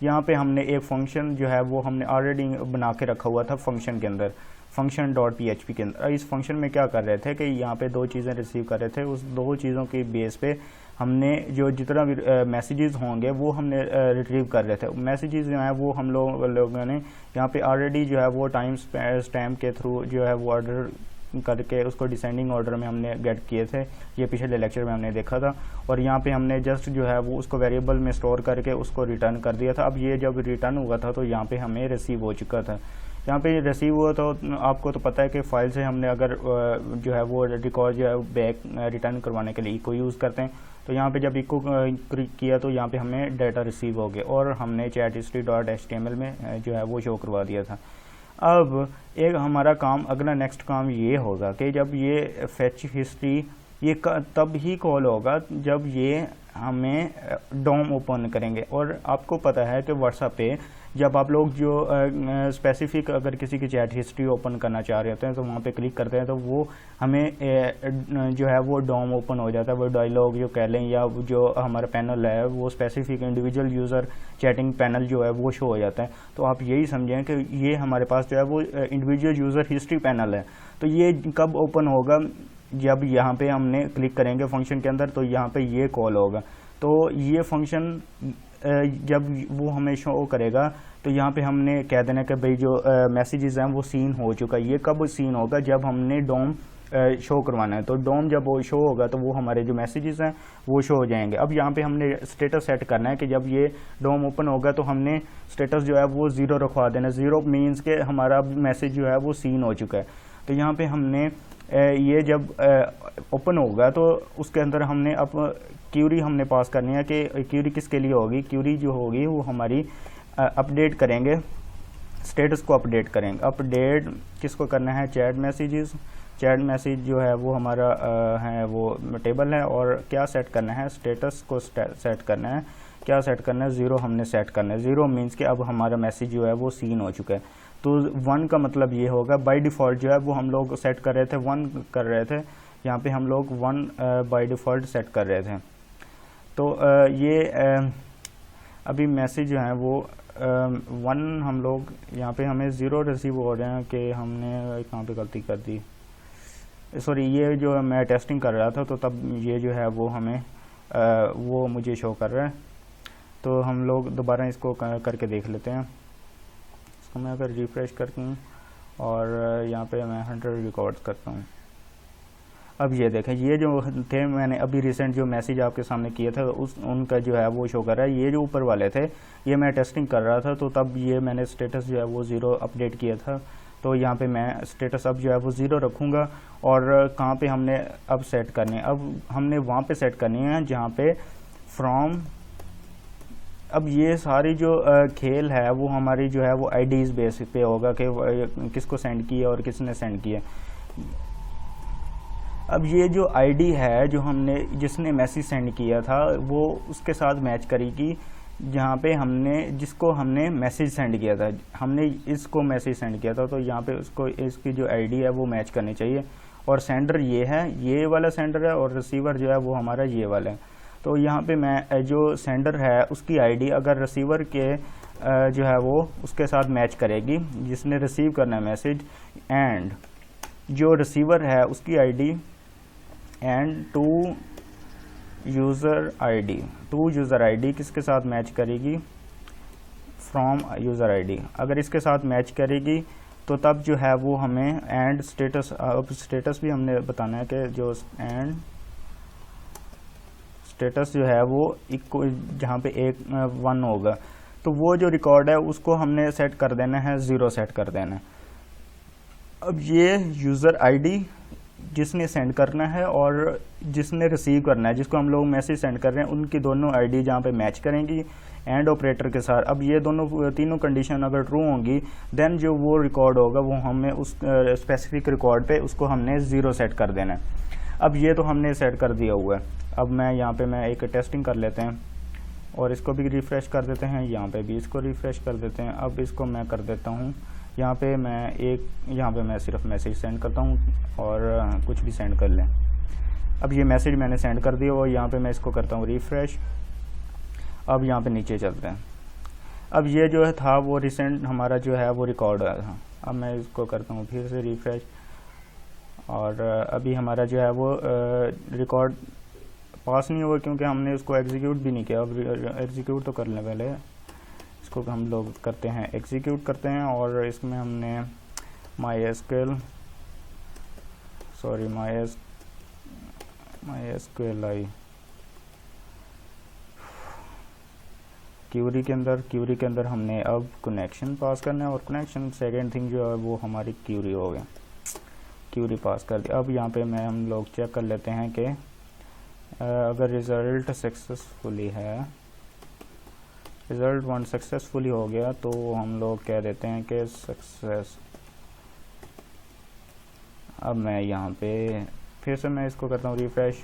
यहाँ पे हमने एक फंक्शन जो है वो हमने ऑलरेडी बना के रखा हुआ था फंक्शन के अंदर, function.php के अंदर। इस फंक्शन में क्या कर रहे थे कि यहाँ पे दो चीज़ें रिसीव कर रहे थे। उस दो चीज़ों के बेस पे हमने जो जितना भी मैसेजेस होंगे वो हमने रिट्रीव कर रहे थे। मैसेजेस जो हैं वो हम लोगों ने यहाँ पे ऑलरेडी जो है वो टाइम स्टैम्प के थ्रू जो है वो ऑर्डर करके उसको डिसेंडिंग ऑर्डर में हमने गेट किए थे। ये पिछले लेक्चर में हमने देखा था, और यहाँ पे हमने जस्ट जो है वो उसको वेरिएबल में स्टोर करके उसको रिटर्न कर दिया था। अब ये जब रिटर्न हुआ था तो यहाँ पे हमें रिसीव हो चुका था। यहाँ पे रिसीव हुआ तो आपको तो पता है कि फाइल से हमने अगर जो है वो रिकॉर्ड जो है बैक रिटर्न करवाने के लिए इको यूज़ करते हैं, तो यहाँ पे जब इको किया तो यहाँ पे हमें डाटा रिसीव हो गया और हमने चैट history.html में जो है वो शो करवा दिया था। अब एक हमारा काम, अगला नेक्स्ट काम ये होगा कि जब ये फेच हिस्ट्री ये तब ही कॉल होगा जब ये हमें डॉम ओपन करेंगे। और आपको पता है कि व्हाट्सएप पे जब आप लोग जो स्पेसिफिक अगर किसी की चैट हिस्ट्री ओपन करना चाह रहे होते हैं तो वहाँ पे क्लिक करते हैं तो वो हमें जो है वो डॉम ओपन हो जाता है। वो डायलॉग जो कह लें या जो हमारा पैनल है वो specific individual user chatting panel जो है वो शो हो जाता है। तो आप यही समझें कि ये हमारे पास जो है वो इंडिविजुअल यूज़र हिस्ट्री पैनल है। तो ये कब ओपन होगा, जब यहाँ पे हमने क्लिक करेंगे फंक्शन के अंदर तो यहाँ पे ये कॉल होगा। तो ये फंक्शन जब वो हमें शो करेगा तो यहाँ पे हमने कह देना कि भाई जो मैसेजेस हैं वो सीन हो चुका है। ये कब सीन होगा, जब हमने डोम शो करवाना है। तो डोम जब वो शो होगा तो वो हमारे जो मैसेजेस हैं वो शो हो जाएंगे। अब यहाँ पे हमने स्टेटस सेट करना है कि जब ये डोम ओपन होगा तो हमने स्टेटस जो है वो 0 रखवा देना। 0 मीन्स के हमारा मैसेज जो है वो सीन हो चुका है। तो यहाँ पे हमने ये जब ओपन होगा तो उसके अंदर हमने अब क्यूरी हमने पास करनी है कि क्यूरी किसके लिए होगी। क्यूरी जो होगी वो हमारी अपडेट करेंगे, स्टेटस को अपडेट करेंगे। अपडेट किसको करना है, चैट मैसेजेस। चैट मैसेज जो है वो हमारा है वो टेबल है, और क्या सेट करना है, स्टेटस को सेट करना है। क्या सेट करना है, 0 हमने सेट करना है। 0 मीन्स कि अब हमारा मैसेज जो है वो सीन हो चुका है। तो 1 का मतलब ये होगा, बाय डिफ़ॉल्ट जो है वो हम लोग सेट कर रहे थे 1 कर रहे थे, यहाँ पे हम लोग 1 बाय डिफ़ॉल्ट सेट कर रहे थे। तो ये अभी मैसेज जो है वो 1 हम लोग यहाँ पे हमें 0 रिसीव हो रहे हैं कि हमने कहाँ पे गलती कर दी, सॉरी। ये जो मैं टेस्टिंग कर रहा था तो तब ये जो है वो हमें वो मुझे शो कर रहा है। तो हम लोग दोबारा इसको करके देख लेते हैं। इसको मैं अगर रिफ़्रेश करती हूँ और यहाँ पे मैं 100 रिकॉर्ड्स करता हूँ। अब ये देखें, ये जो थे मैंने अभी रिसेंट जो मैसेज आपके सामने किए थे उनका जो है वो शो कर रहा है। ये जो ऊपर वाले थे ये मैं टेस्टिंग कर रहा था, तो तब ये मैंने स्टेटस जो है वो 0 अपडेट किया था। तो यहाँ पे मैं स्टेटस अब जो है वो 0 रखूँगा। और कहाँ पे हमने अब सेट करनी है, अब हमने वहाँ पे सेट करनी है जहाँ पे फ्रॉम। अब ये सारी जो खेल है वो हमारी जो है वो आईडीज़ बेस पे होगा कि किसको सेंड किया और किसने सेंड किया। अब ये जो आईडी है जो हमने जिसने मैसेज सेंड किया था वो उसके साथ मैच करेगी जहाँ पे हमने जिसको हमने मैसेज सेंड किया था। हमने इसको मैसेज सेंड किया था तो यहाँ पे उसको इसकी जो आईडी है वो मैच करनी चाहिए। और सेंडर ये है, ये वाला सेंडर है, और रिसीवर जो है वो हमारा ये वाला है। तो यहाँ पे मैं जो सेंडर है उसकी आईडी अगर रिसीवर के जो है वो उसके साथ मैच करेगी जिसने रिसीव करना है मैसेज, एंड जो रिसीवर है उसकी ID and to user ID किसके साथ मैच करेगी, फ्रॉम यूज़र आईडी। अगर इसके साथ मैच करेगी तो तब जो है वो हमें एंड स्टेटस, अब स्टेटस भी हमने बताना है कि जो एंड स्टेटस जो है वो जहाँ पे 1 होगा तो वो जो रिकॉर्ड है उसको हमने सेट कर देना है 0 सेट कर देना है। अब ये यूज़र आईडी जिसने सेंड करना है और जिसने रिसीव करना है, जिसको हम लोग मैसेज सेंड कर रहे हैं, उनकी दोनों आईडी जहाँ पे मैच करेंगी एंड ऑपरेटर के साथ। अब ये दोनों तीनों कंडीशन अगर ट्रू होंगी देन जो वो रिकॉर्ड होगा वो हमें उस स्पेसिफिक रिकॉर्ड पे उसको हमने 0 सेट कर देना है। अब ये तो हमने सेट कर दिया हुआ है। अब मैं यहाँ पे मैं एक टेस्टिंग कर लेते हैं और इसको भी रिफ़्रेश कर देते हैं, यहाँ पे भी इसको रिफ़्रेश कर देते हैं। अब इसको मैं कर देता हूँ यहाँ पे मैं सिर्फ मैसेज सेंड करता हूँ और कुछ भी सेंड कर लें। अब ये मैसेज मैंने सेंड कर दिया और यहाँ पे मैं इसको करता हूँ रिफ़्रेश। अब यहाँ पे नीचे चलते हैं। अब ये जो है था वो रिसेंट हमारा जो है वो रिकॉर्ड आया था। अब मैं इसको करता हूँ फिर से रिफ़्रेश और अभी हमारा जो है वो रिकॉर्ड पास नहीं हुआ क्योंकि हमने उसको एग्जीक्यूट भी नहीं किया। अब एग्जीक्यूट तो कर लें पहले, इसको हम लोग करते हैं एग्जीक्यूट करते हैं और इसमें हमने MySQL क्यूरी के अंदर हमने अब कनेक्शन पास करना है और कनेक्शन सेकेंड थिंग जो है वो हमारी क्यूरी हो गया, क्यूरी पास कर दी। अब यहाँ पे हम लोग चेक कर लेते हैं कि अगर रिज़ल्ट सक्सेसफुली है, रिज़ल्ट 1 सक्सेसफुली हो गया तो हम लोग कह देते हैं कि सक्सेस। अब मैं यहाँ पे फिर से मैं इसको करता हूँ रिफ़्रेश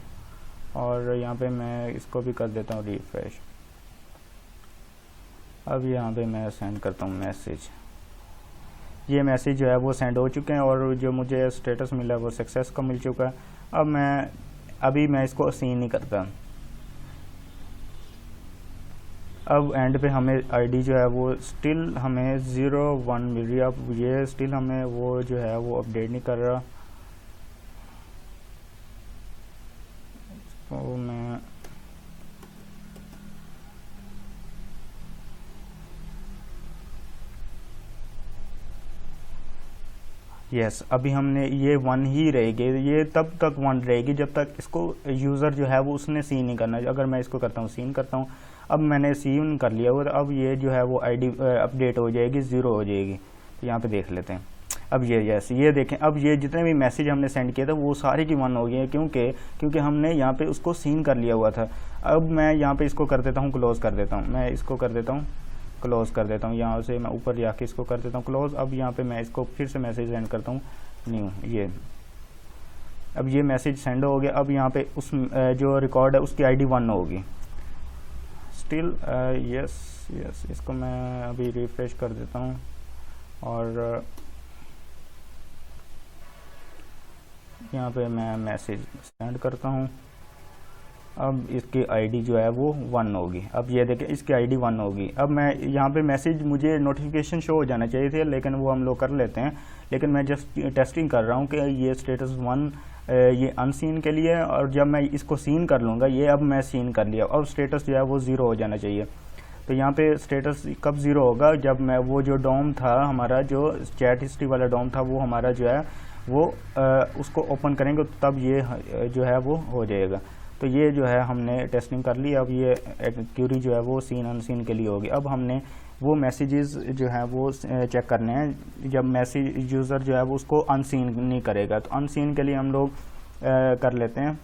और यहाँ पे मैं इसको भी कर देता हूँ रिफ़्रेश। अब यहाँ पे मैं सेंड करता हूँ मैसेज। ये मैसेज जो है वो सेंड हो चुके हैं और जो मुझे स्टेटस मिला है वो सक्सेस का मिल चुका है। अब अभी मैं इसको सीन नहीं करता। अब एंड पे हमें आईडी जो है वो स्टिल हमें 01 मिल रही है। अब ये स्टिल हमें वो जो है वो अपडेट नहीं कर रहा। तो मैं यस अभी हमने ये 1 ही रहेगी, ये तब तक 1 रहेगी जब तक इसको यूज़र जो है वो उसने सीन नहीं करना। अगर मैं इसको करता हूँ सीन करता हूँ, अब मैंने सीन कर लिया हुआ, तो अब ये जो है वो आईडी अपडेट हो जाएगी, 0 हो जाएगी। तो यहाँ पे देख लेते हैं अब ये यस ये देखें, अब ये जितने भी मैसेज हमने सेंड किए थे वो सारे की 1 हो गए हैं, क्योंकि हमने यहाँ पे उसको सीन कर लिया हुआ था। अब मैं यहाँ पे इसको कर देता हूँ, क्लोज कर देता हूँ, मैं इसको कर देता हूँ क्लोज कर देता हूँ, यहाँ से मैं ऊपर जाके इसको कर देता हूँ क्लोज। अब यहाँ पे मैं इसको फिर से मैसेज सेंड करता हूँ न्यू, ये अब ये मैसेज सेंड हो गया। अब यहाँ पे उस जो रिकॉर्ड है उसकी आईडी 1 होगी स्टिल। यस इसको मैं अभी रिफ्रेश कर देता हूँ और यहाँ पे मैं मैसेज सेंड करता हूँ। अब इसकी आईडी जो है वो 1 होगी। अब ये देखें इसकी आईडी 1 होगी। अब मैं यहाँ पे मैसेज, मुझे नोटिफिकेशन शो हो जाना चाहिए थे, लेकिन वो हम लोग कर लेते हैं। लेकिन मैं जस्ट टेस्टिंग कर रहा हूँ कि ये स्टेटस 1 ये अनसीन के लिए, और जब मैं इसको सीन कर लूँगा, ये अब मैं सीन कर लिया, और स्टेटस जो है वो 0 हो जाना चाहिए। तो यहाँ पे स्टेटस कब 0 होगा, जब मैं वो जो डोम था हमारा, जो चैट हिस्ट्री वाला डोम था, वो हमारा जो है वो उसको ओपन करेंगे, तब ये जो है वो हो जाएगा। तो ये जो है हमने टेस्टिंग कर ली। अब ये क्यूरी जो है वो सीन अनसीन के लिए होगी। अब हमने वो मैसेजेस जो है वो चेक करने हैं जब मैसेज यूज़र जो है वो उसको अनसीन नहीं करेगा। तो अनसीन के लिए हम लोग कर लेते हैं।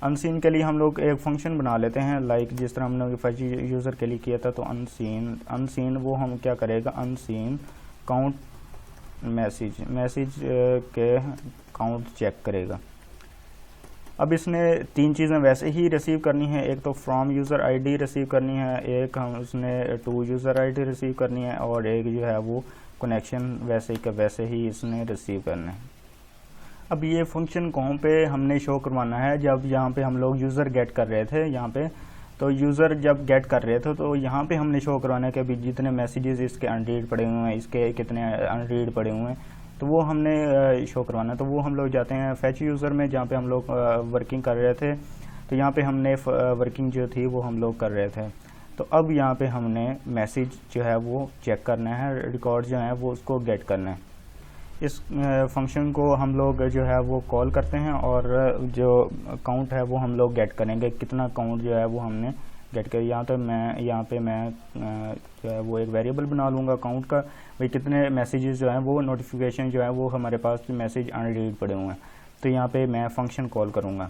अनसीन के लिए हम लोग एक फंक्शन बना लेते हैं, लाइक जिस तरह हमने फर्स्ट यूज़र के लिए किया था। तो अनसीन वो हम क्या करेगा, अनसीन काउंट मैसेज के काउंट चेक करेगा। अब इसने 3 चीज़ें वैसे ही रिसीव करनी है, एक तो फ्रॉम यूज़र आईडी रिसीव करनी है, एक हम उसने टू यूज़र आईडी रिसीव करनी है, और एक जो है वो कनेक्शन वैसे के वैसे ही इसने रिसीव करना है। अब ये फंक्शन कहाँ पे हमने शो करवाना है, जब यहाँ पे हम लोग यूज़र गेट कर रहे थे यहाँ पे, तो यूज़र जब गेट कर रहे थे तो यहाँ पे हमने शो करवाना है कि अभी जितने मैसेजेस इसके अनरीड पड़े हुए हैं, इसके कितने अनरीड पड़े हुए हैं, तो वो हमने शो करवाना है। तो वो हम लोग जाते हैं फैच यूज़र में, जहाँ पे हम लोग वर्किंग कर रहे थे। तो यहाँ पे हमने वर्किंग जो थी वो हम लोग कर रहे थे। तो अब यहाँ पे हमने मैसेज जो है वो चेक करना है, रिकॉर्ड जो है वो उसको गेट करना है। इस फंक्शन को हम लोग जो है वो कॉल करते हैं, और जो काउंट है वो हम लोग गेट करेंगे, कितना काउंट जो है वो हमने गेट कर। यहाँ पे मैं जो है वो एक वेरिएबल बना लूँगा काउंट का, भाई कितने मैसेजेस जो हैं वो नोटिफिकेशन जो है वो हमारे पास मैसेज अनरीड पड़े हुए हैं। तो यहाँ पे मैं फंक्शन कॉल करूँगा।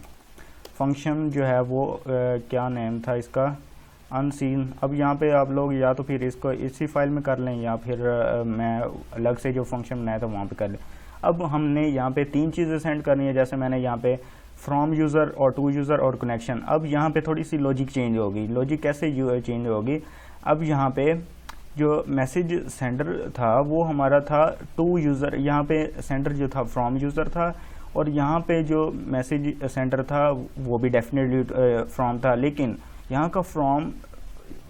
फंक्शन जो है वो क्या नेम था इसका, अनसीन। अब यहाँ पे आप लोग या तो फिर इसको इसी फाइल में कर लें, या फिर मैं अलग से जो फंक्शन बनाया था वहाँ पे कर लें। अब हमने यहाँ पे 3 चीज़ें सेंड करनी है, जैसे मैंने यहाँ पे फ्रॉम यूज़र और टू यूज़र और कनेक्शन। अब यहाँ पे थोड़ी सी लॉजिक चेंज होगी। लॉजिक कैसे चेंज होगी, अब यहाँ पे जो मैसेज सेंडर था वो हमारा था टू यूज़र, यहाँ पे सेंडर जो था फ्रॉम यूज़र था, और यहाँ पे जो मैसेज सेंडर था वो भी डेफिनेटली फ्रॉम था, लेकिन यहाँ का फ्रॉम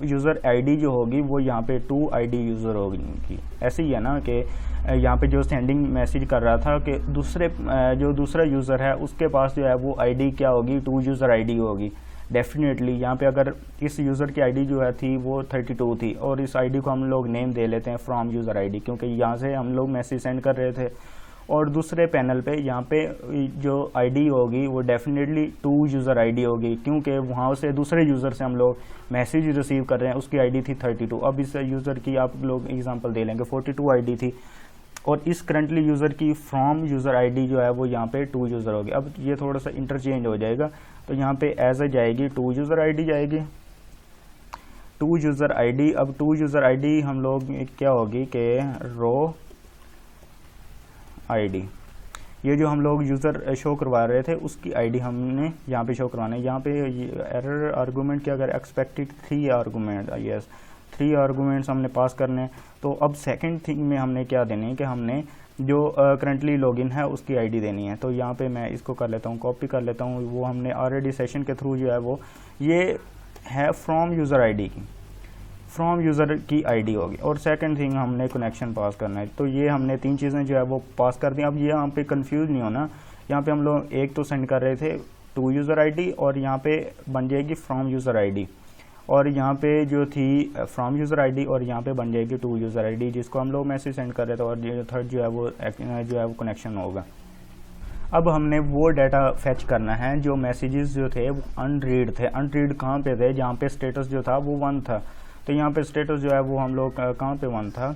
यूज़र आईडी जो होगी वो यहाँ पे टू आईडी यूज़र होगी। ऐसे ही है ना कि यहाँ पे जो सेंडिंग मैसेज कर रहा था कि जो दूसरा यूज़र है उसके पास जो है वो आईडी क्या होगी, टू यूज़र आईडी होगी डेफिनेटली। यहाँ पे अगर इस यूज़र की आईडी जो है थी वो 32 थी, और इस आईडी को हम लोग नेम दे लेते हैं फ्रॉम यूज़र आईडी, क्योंकि यहाँ से हम लोग मैसेज सेंड कर रहे थे। और दूसरे पैनल पे यहाँ पे जो आईडी होगी वो डेफिनेटली टू यूज़र आईडी होगी, क्योंकि वहाँ से दूसरे यूज़र से हम लोग मैसेज रिसीव कर रहे हैं, उसकी आईडी थी 32। अब इस यूज़र की आप लोग एग्जांपल दे लेंगे 42 आईडी थी, और इस करंटली यूज़र की फ्रॉम यूज़र आईडी जो है वो यहाँ पे टू यूज़र होगी। अब ये थोड़ा सा इंटरचेंज हो जाएगा, तो यहाँ पे एज ए जाएगी टू यूज़र आईडी जाएगी, टू यूज़र आईडी। अब टू यूज़र आईडी हम लोग क्या होगी कि रो आईडी, ये जो हम लोग यूज़र शो करवा रहे थे उसकी आईडी हमने यहाँ पे शो करवाना है। यहाँ पे एरर आर्गूमेंट के अगर एक्सपेक्टेड 3 आर्गूमेंट, यस 3 आर्गूमेंट्स हमने पास करने। तो अब सेकंड थिंग में हमने क्या देनी है कि हमने जो करंटली लॉगिन है उसकी आईडी देनी है। तो यहाँ पे मैं इसको कर लेता हूँ, कॉपी कर लेता हूँ, वो हमने ऑलरेडी सेशन के थ्रू जो है वो ये है फ्रॉम यूज़र आईडी की, फ्रॉम यूज़र की आईडी होगी। और सेकंड थिंग हमने कनेक्शन पास करना है। तो ये हमने 3 चीज़ें जो है वो पास कर दी। अब ये यहाँ पे कंफ्यूज नहीं होना, यहाँ पे हम लोग एक तो सेंड कर रहे थे टू यूज़र आईडी, और यहाँ पे बन जाएगी फ्रॉम यूज़र आईडी। और यहाँ पे जो थी फ्रॉम यूज़र आईडी और यहाँ पे बन जाएगी टू यूज़र आईडी, जिसको हम लोग मैसेज सेंड कर रहे थे, और जो थर्ड जो है वो कनेक्शन होगा। अब हमने वो डाटा फैच करना है जो मैसेजेस जो थे वो अनरीड थे। अनरीड कहाँ पे थे? जहाँ पे स्टेटस जो था वो 1 था। तो यहाँ पे स्टेटस जो है वो हम लोग कहाँ पे 1 था,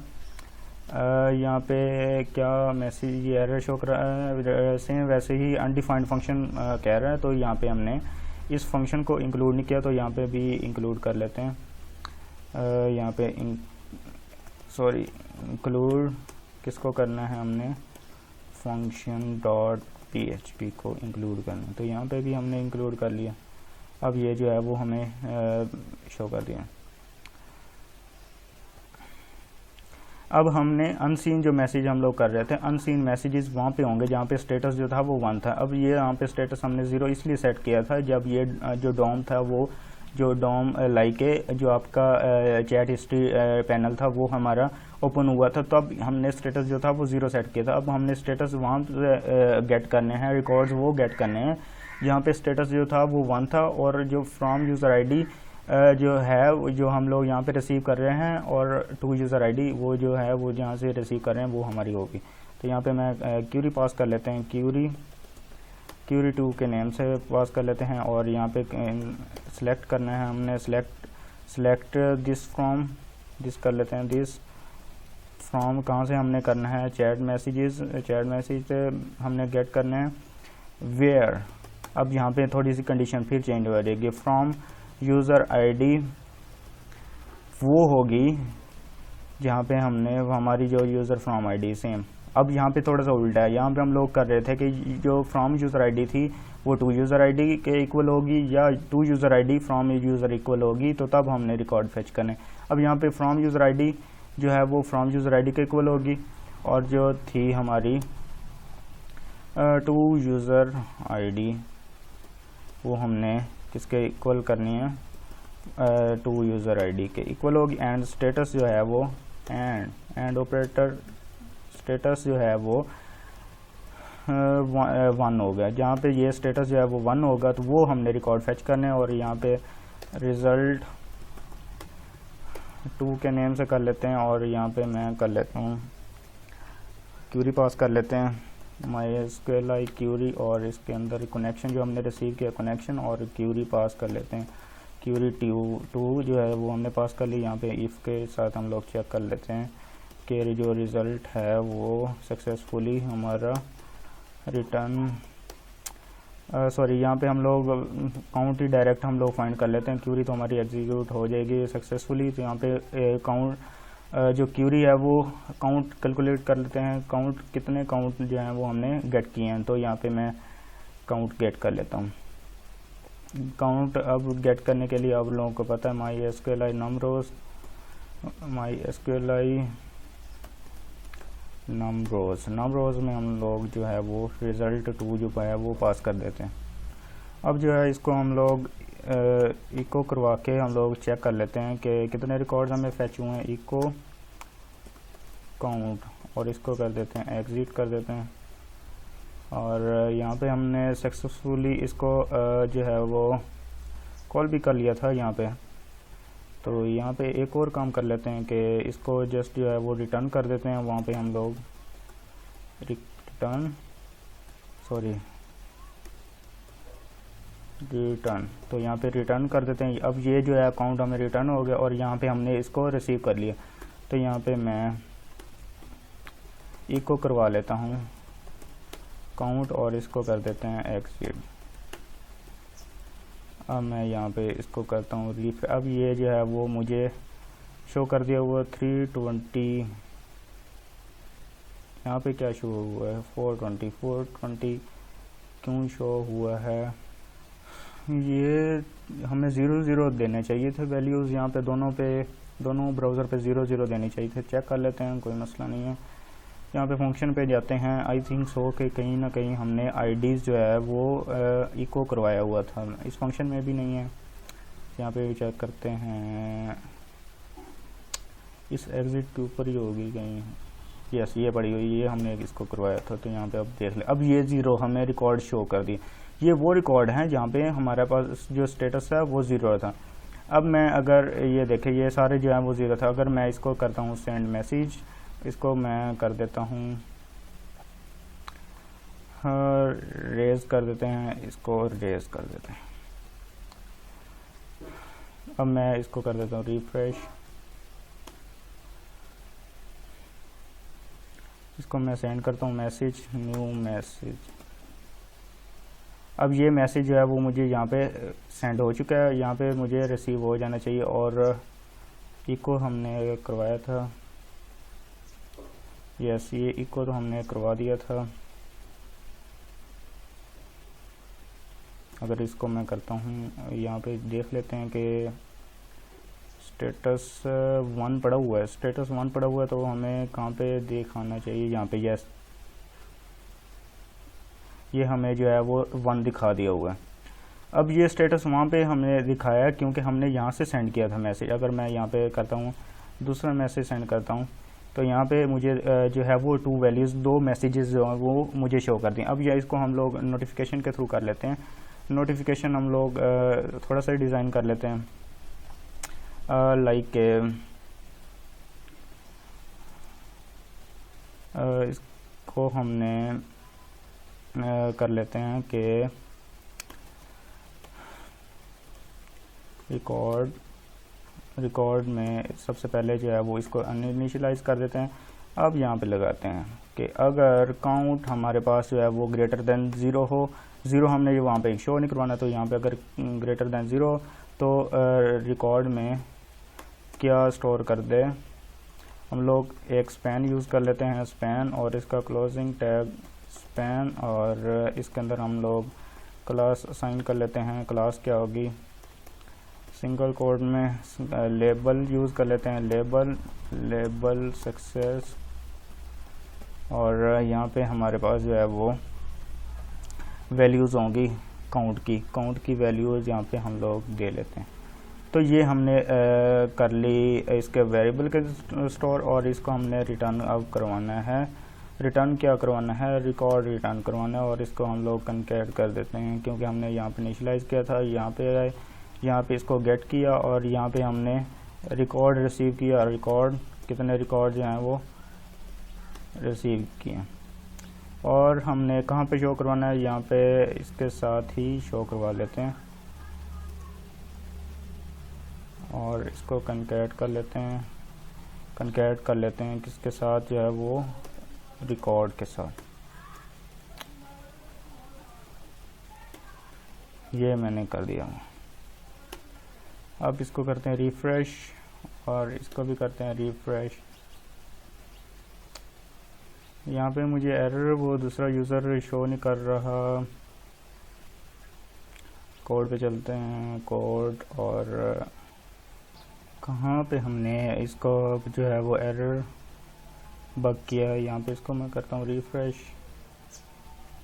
यहाँ पे क्या मैसेज ये एरर शो कर रहा है, सेम वैसे ही अनडिफाइंड फंक्शन कह रहा है। तो यहाँ पे हमने इस फंक्शन को इंक्लूड नहीं किया, तो यहाँ पे भी इंक्लूड कर लेते हैं। यहाँ पे इंक्लूड किसको करना है, हमने फंक्शन डॉट php को इंक्लूड करना है। तो यहाँ पे भी हमने इंक्लूड कर लिया। अब ये जो है वो हमें शो कर दिया। अब हमने अनसीन जो मैसेज हम लोग कर रहे थे, अनसीन मैसेजेस वहाँ पे होंगे जहाँ पे स्टेटस जो था वो 1 था। अब ये यहाँ पे स्टेटस हमने 0 इसलिए सेट किया था, जब ये जो डॉम था वो जो डॉम लाइक जो आपका चैट हिस्ट्री पैनल था वो हमारा ओपन हुआ था, तो अब हमने स्टेटस जो था वो 0 सेट किया था। अब हमने स्टेटस वहाँ से गेट करने हैं, रिकॉर्ड्स वो गेट करने हैं जहाँ पे स्टेटस जो था वो 1 था, और जो फ्रॉम यूज़र आईडी जो है जो हम लोग यहाँ पे रिसीव कर रहे हैं, और टू यूज़र आईडी वो जो है वो जहाँ से रिसीव कर रहे हैं वो हमारी होगी। तो यहाँ पे मैं क्यूरी पास कर लेते हैं, क्यूरी 2 के नेम से पास कर लेते हैं, और यहाँ पे सिलेक्ट करना है हमने, सिलेक्ट दिस फ्रॉम, दिस कर लेते हैं, दिस फ्रॉम कहाँ से हमने करना है, चैट मैसेज से हमने गेट करने हैं वेयर। अब यहाँ पे थोड़ी सी कंडीशन फिर चेंज हो जाएगी, फ्रॉम यूज़र आईडी वो होगी जहाँ पे हमने हमारी जो यूज़र फ्रॉम आईडी सेम। अब यहाँ पे थोड़ा सा उल्टा है, यहाँ पे हम लोग कर रहे थे कि जो फ्रॉम यूज़र आईडी थी वो टू यूज़र आईडी के इक्वल होगी, या to user ID from user equal होगी, तो तब हमने रिकॉर्ड फेच करने। अब यहाँ पे फ्रॉम यूज़र आईडी जो है वो फ्रॉम यूज़र आईडी के इक्वल होगी, और जो थी हमारी टू यूज़र आईडी वो हमने किसके इक्वल करनी है, टू यूज़र आईडी के इक्वल होगी। एंड स्टेटस जो है वो एंड ऑपरेटर स्टेटस जो है वो 1 होगा। जहाँ पे ये स्टेटस जो है वो 1 होगा तो वो हमने रिकॉर्ड फेच करने, और यहाँ पे रिज़ल्ट 2 के नेम से कर लेते हैं, और यहाँ पे मैं कर लेता हूँ क्यूरी पास कर लेते हैं, MySQL क्यूरी, और इसके अंदर कनेक्शन जो हमने रिसीव किया कनेक्शन, और क्यूरी पास कर लेते हैं, क्यूरी 2 जो है वो हमने पास कर ली। यहाँ पे इफ़ के साथ हम लोग चेक कर लेते हैं कि जो रिज़ल्ट है वो सक्सेसफुली हमारा रिटर्न यहाँ पे हम लोग काउंट ही डायरेक्ट हम लोग फाइंड कर लेते हैं, क्यूरी तो हमारी एग्जीक्यूट हो जाएगी सक्सेसफुली। तो यहाँ पे काउंट जो क्यूरी है वो काउंट कैलकुलेट कर लेते हैं, काउंट कितने काउंट जो हैं वो हमने गेट किए हैं। तो यहाँ पे मैं काउंट गेट कर लेता हूँ। काउंट अब गेट करने के लिए अब लोगों को पता है MySQL नमरोज में हम लोग जो है वो रिज़ल्ट 2 जो है वो पास कर देते हैं। अब जो है इसको हम लोग इको करवा के हम लोग चेक कर लेते हैं कि कितने रिकॉर्ड्स हमें फैच हुए हैं, इको काउंट, और इसको कर देते हैं एग्जिट कर देते हैं। और यहाँ पे हमने सक्सेसफुली इसको जो है वो कॉल भी कर लिया था यहाँ पे। तो यहाँ पे एक और काम कर लेते हैं कि इसको जस्ट जो है वो रिटर्न कर देते हैं। वहाँ पे हम लोग रिटर्न तो यहाँ पे रिटर्न कर देते हैं। अब ये जो है अकाउंट हमें रिटर्न हो गया, और यहाँ पे हमने इसको रिसीव कर लिया। तो यहाँ पे मैं इको करवा लेता हूँ काउंट, और इसको कर देते हैं एग्जिट। अब मैं यहाँ पे इसको करता हूँ रीफ। अब ये जो है वो मुझे शो कर दिया हुआ 320, यहाँ पे क्या शो हुआ है 420 क्यों शो हुआ है, ये हमें 0 देने चाहिए थे वैल्यूज़। यहाँ पे दोनों ब्राउज़र पे 0 देनी चाहिए थे। चेक कर लेते हैं, कोई मसला नहीं है। यहाँ पे फंक्शन पे जाते हैं। आई थिंक सो कि कहीं ना कहीं हमने आईडीज़ जो है वो इको करवाया हुआ था, इस फंक्शन में भी नहीं है। यहाँ पे चेक करते हैं, इस एग्जिट के ऊपर ही होगी कहीं। यस, ये पड़ी हुई, ये हमने इसको करवाया था। तो यहाँ पे अब देख ले, अब ये 0 हमें रिकॉर्ड शो कर दी। ये वो रिकॉर्ड हैं जहाँ पे हमारे पास जो स्टेटस है वो 0 था। अब मैं अगर ये देखें ये सारे जो है वो ज़ीरो था, अगर मैं इसको करता हूँ सेंड मैसेज, इसको मैं कर देता हूँ रेज कर देते हैं, इसको रेज कर देते हैं। अब मैं इसको कर देता हूँ रिफ्रेश, इसको मैं सेंड करता हूँ मैसेज, न्यू मैसेज। अब ये मैसेज जो है वो मुझे यहाँ पे सेंड हो चुका है, यहाँ पे मुझे रिसीव हो जाना चाहिए। और इको हमने करवाया था, यस ये इको तो हमने करवा दिया था। अगर इसको मैं करता हूँ यहाँ पे देख लेते हैं कि स्टेटस 1 पड़ा हुआ है, स्टेटस 1 पड़ा हुआ है, तो हमें कहाँ पे दिखाना चाहिए, यहाँ पे यस ये हमें जो है वो 1 दिखा दिया हुआ है। अब ये स्टेटस वहाँ पे हमने दिखाया क्योंकि हमने यहाँ से सेंड किया था मैसेज। अगर मैं यहाँ पे करता हूँ दूसरा मैसेज सेंड करता हूँ तो यहाँ पे मुझे जो है वो 2 वैल्यूज़ 2 मैसेजेस जो हैं वो मुझे शो कर दी। अब यह इसको हम लोग नोटिफिकेशन के थ्रू कर लेते हैं। नोटिफिकेशन हम लोग थोड़ा सा डिज़ाइन कर लेते हैं, लाइक इसको हमने कर लेते हैं कि रिकॉर्ड में सबसे पहले जो है वो इसको इनिशियलाइज कर देते हैं। अब यहाँ पे लगाते हैं कि अगर काउंट हमारे पास जो है वो ग्रेटर देन 0 हो, 0 हमने ये वहाँ पे शो नहीं करवाना, तो यहाँ पे अगर ग्रेटर देन 0 तो रिकॉर्ड में क्या स्टोर कर दे, हम लोग एक स्पैन यूज़ कर लेते हैं, स्पैन, और इसका क्लोजिंग टैग स्पैन, और इसके अंदर हम लोग क्लास असाइन कर लेते हैं। क्लास क्या होगी, सिंगल कोड में लेबल यूज़ कर लेते हैं, लेबल सक्सेस, और यहाँ पे हमारे पास जो है वो वैल्यूज़ होंगी काउंट की वैल्यूज़ यहाँ पे हम लोग दे लेते हैं। तो ये हमने कर ली इसके वेरिएबल के स्टोर, और इसको हमने रिटर्न अब करवाना है। रिटर्न क्या करवाना है, रिकॉर्ड रिटर्न करवाना है, और इसको हम लोग कनकैट कर देते हैं क्योंकि हमने यहाँ पे इनिशियलाइज़ किया था। यहाँ पे इसको गेट किया और यहाँ पे हमने रिकॉर्ड रिसीव किया, रिकॉर्ड कितने रिकॉर्ड जो हैं वो रिसीव किए, और हमने कहाँ पे शो करवाना है, यहाँ पे इसके साथ ही शो करवा लेते हैं, और इसको कनकैट कर लेते हैं किसके साथ, जो है वो रिकॉर्ड के साथ। ये मैंने कर दिया। अब इसको करते हैं रिफ्रेश, और इसको भी करते हैं रिफ्रेश। यहाँ पे मुझे एरर वो दूसरा यूज़र शो नहीं कर रहा। कोड पे चलते हैं, कोड, और कहाँ पे हमने इसको जो है वो एरर बग किया है, यहाँ पे इसको मैं करता हूँ रिफ्रेश,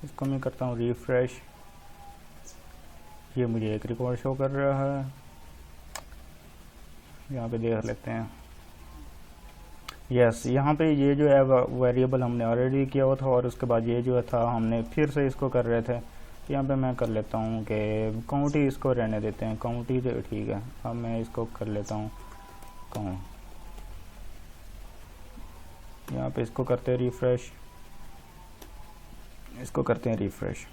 इसको मैं करता हूँ रिफ्रेश। ये मुझे एक रिकॉर्ड शो कर रहा है, यहाँ पे देख लेते हैं। यस यहाँ पे ये जो है वेरिएबल हमने ऑलरेडी किया हुआ था, और उसके बाद ये जो था हमने फिर से इसको कर रहे थे। यहाँ पे मैं कर लेता हूँ कि काउंट ही इसको रहने देते हैं, काउंट ही ठीक है। अब मैं इसको कर लेता हूँ काउंट, यहाँ पे इसको करते हैं रिफ्रेश, इसको करते हैं रिफ्रेश।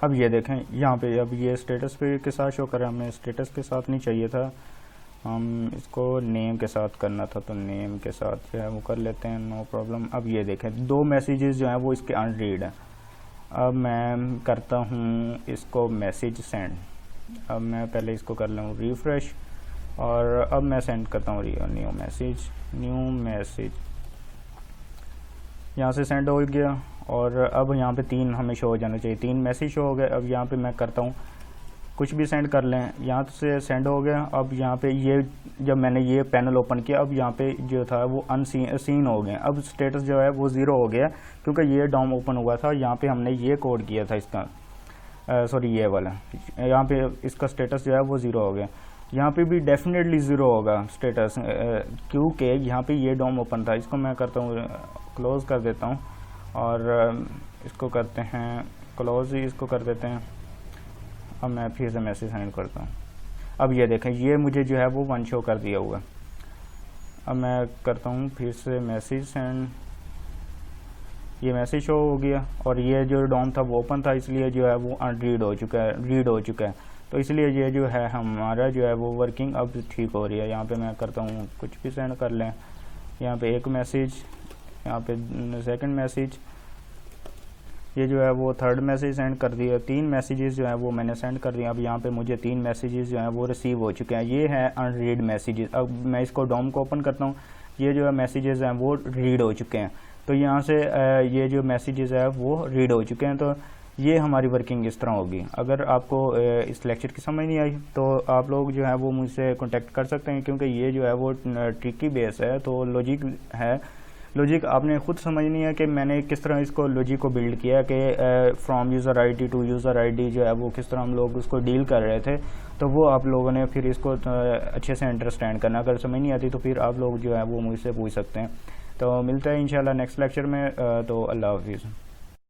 अब ये देखें यहाँ पे अब ये स्टेटस पे के साथ शो कर रहा है, हमें स्टेटस के साथ नहीं चाहिए था, हम इसको नेम के साथ करना था, तो नेम के साथ जो है वो कर लेते हैं, नो प्रॉब्लम। अब ये देखें 2 मैसेजेस जो हैं वो इसके अनरीड हैं। अब मैं करता हूँ इसको मैसेज सेंड। अब मैं पहले इसको कर लूँ रिफ्रेश, और अब मैं सेंड करता हूँ न्यू मैसेज। यहाँ से सेंड हो गया, और अब यहाँ पे 3 हमें शो हो जाना चाहिए, 3 मैसेज शो हो गए। अब यहाँ पे मैं करता हूँ कुछ भी सेंड कर लें, यहाँ से सेंड हो गया। अब यहाँ पे ये जब मैंने ये पैनल ओपन किया, अब यहाँ पे जो था वो सीन हो गए। अब स्टेटस जो है वो 0 हो गया क्योंकि ये डॉम ओपन हुआ था। यहाँ पे हमने ये कोड किया था इसका, सॉरी ये वाला, यहाँ पे इसका स्टेटस जो है वो 0 हो गया। यहाँ पे भी डेफिनेटली 0 होगा स्टेटस, क्योंकि यहाँ पे ये डॉम ओपन था। इसको मैं करता हूँ क्लोज़ कर देता हूँ, और इसको करते हैं क्लोज़ ही, इसको कर देते हैं। अब मैं फिर से मैसेज सेंड करता हूँ। अब ये देखें, ये मुझे जो है वो 1 शो कर दिया हुआ है। अब मैं करता हूँ फिर से मैसेज सेंड, ये मैसेज शो हो गया और ये जो डॉम था वो ओपन था, इसलिए जो है वो अनरीड हो चुका है, रीड हो चुका है। तो इसलिए ये जो है हमारा जो है वो वर्किंग अब ठीक हो रही है। यहाँ पे मैं करता हूँ कुछ भी सेंड कर लें, यहाँ पे एक मैसेज, यहाँ पे सेकंड मैसेज, ये जो है वो थर्ड मैसेज सेंड कर दिया। 3 मैसेजेस जो है वो मैंने सेंड कर दिए। अब यहाँ पे मुझे 3 मैसेजेस जो हैं वो रिसीव हो चुके हैं। ये है अनरीड मैसेजेस। अब मैं इसको डॉम को ओपन करता हूँ, ये जो है मैसेजेस हैं वो रीड हो चुके हैं। तो यहाँ से ये जो मैसेजेस है वो रीड हो चुके हैं। तो ये हमारी वर्किंग इस तरह होगी। अगर आपको इस लेक्चर की समझ नहीं आई तो आप लोग जो है वो मुझसे कॉन्टेक्ट कर सकते हैं, क्योंकि ये जो है वो ट्रिकी बेस है, तो लॉजिक है। लॉजिक आपने खुद समझनी है कि मैंने किस तरह इसको लॉजिक को बिल्ड किया, कि from user ID to user ID जो है वो किस तरह हम लोग उसको डील कर रहे थे। तो वो आप लोगों ने फिर इसको अच्छे से अंडरस्टैंड करना। अगर समझ नहीं आती तो फिर आप लोग जो है वो मुझसे पूछ सकते हैं। तो मिलता है इंशाल्लाह नेक्स्ट लेक्चर में। तो अल्लाह हाफिज़।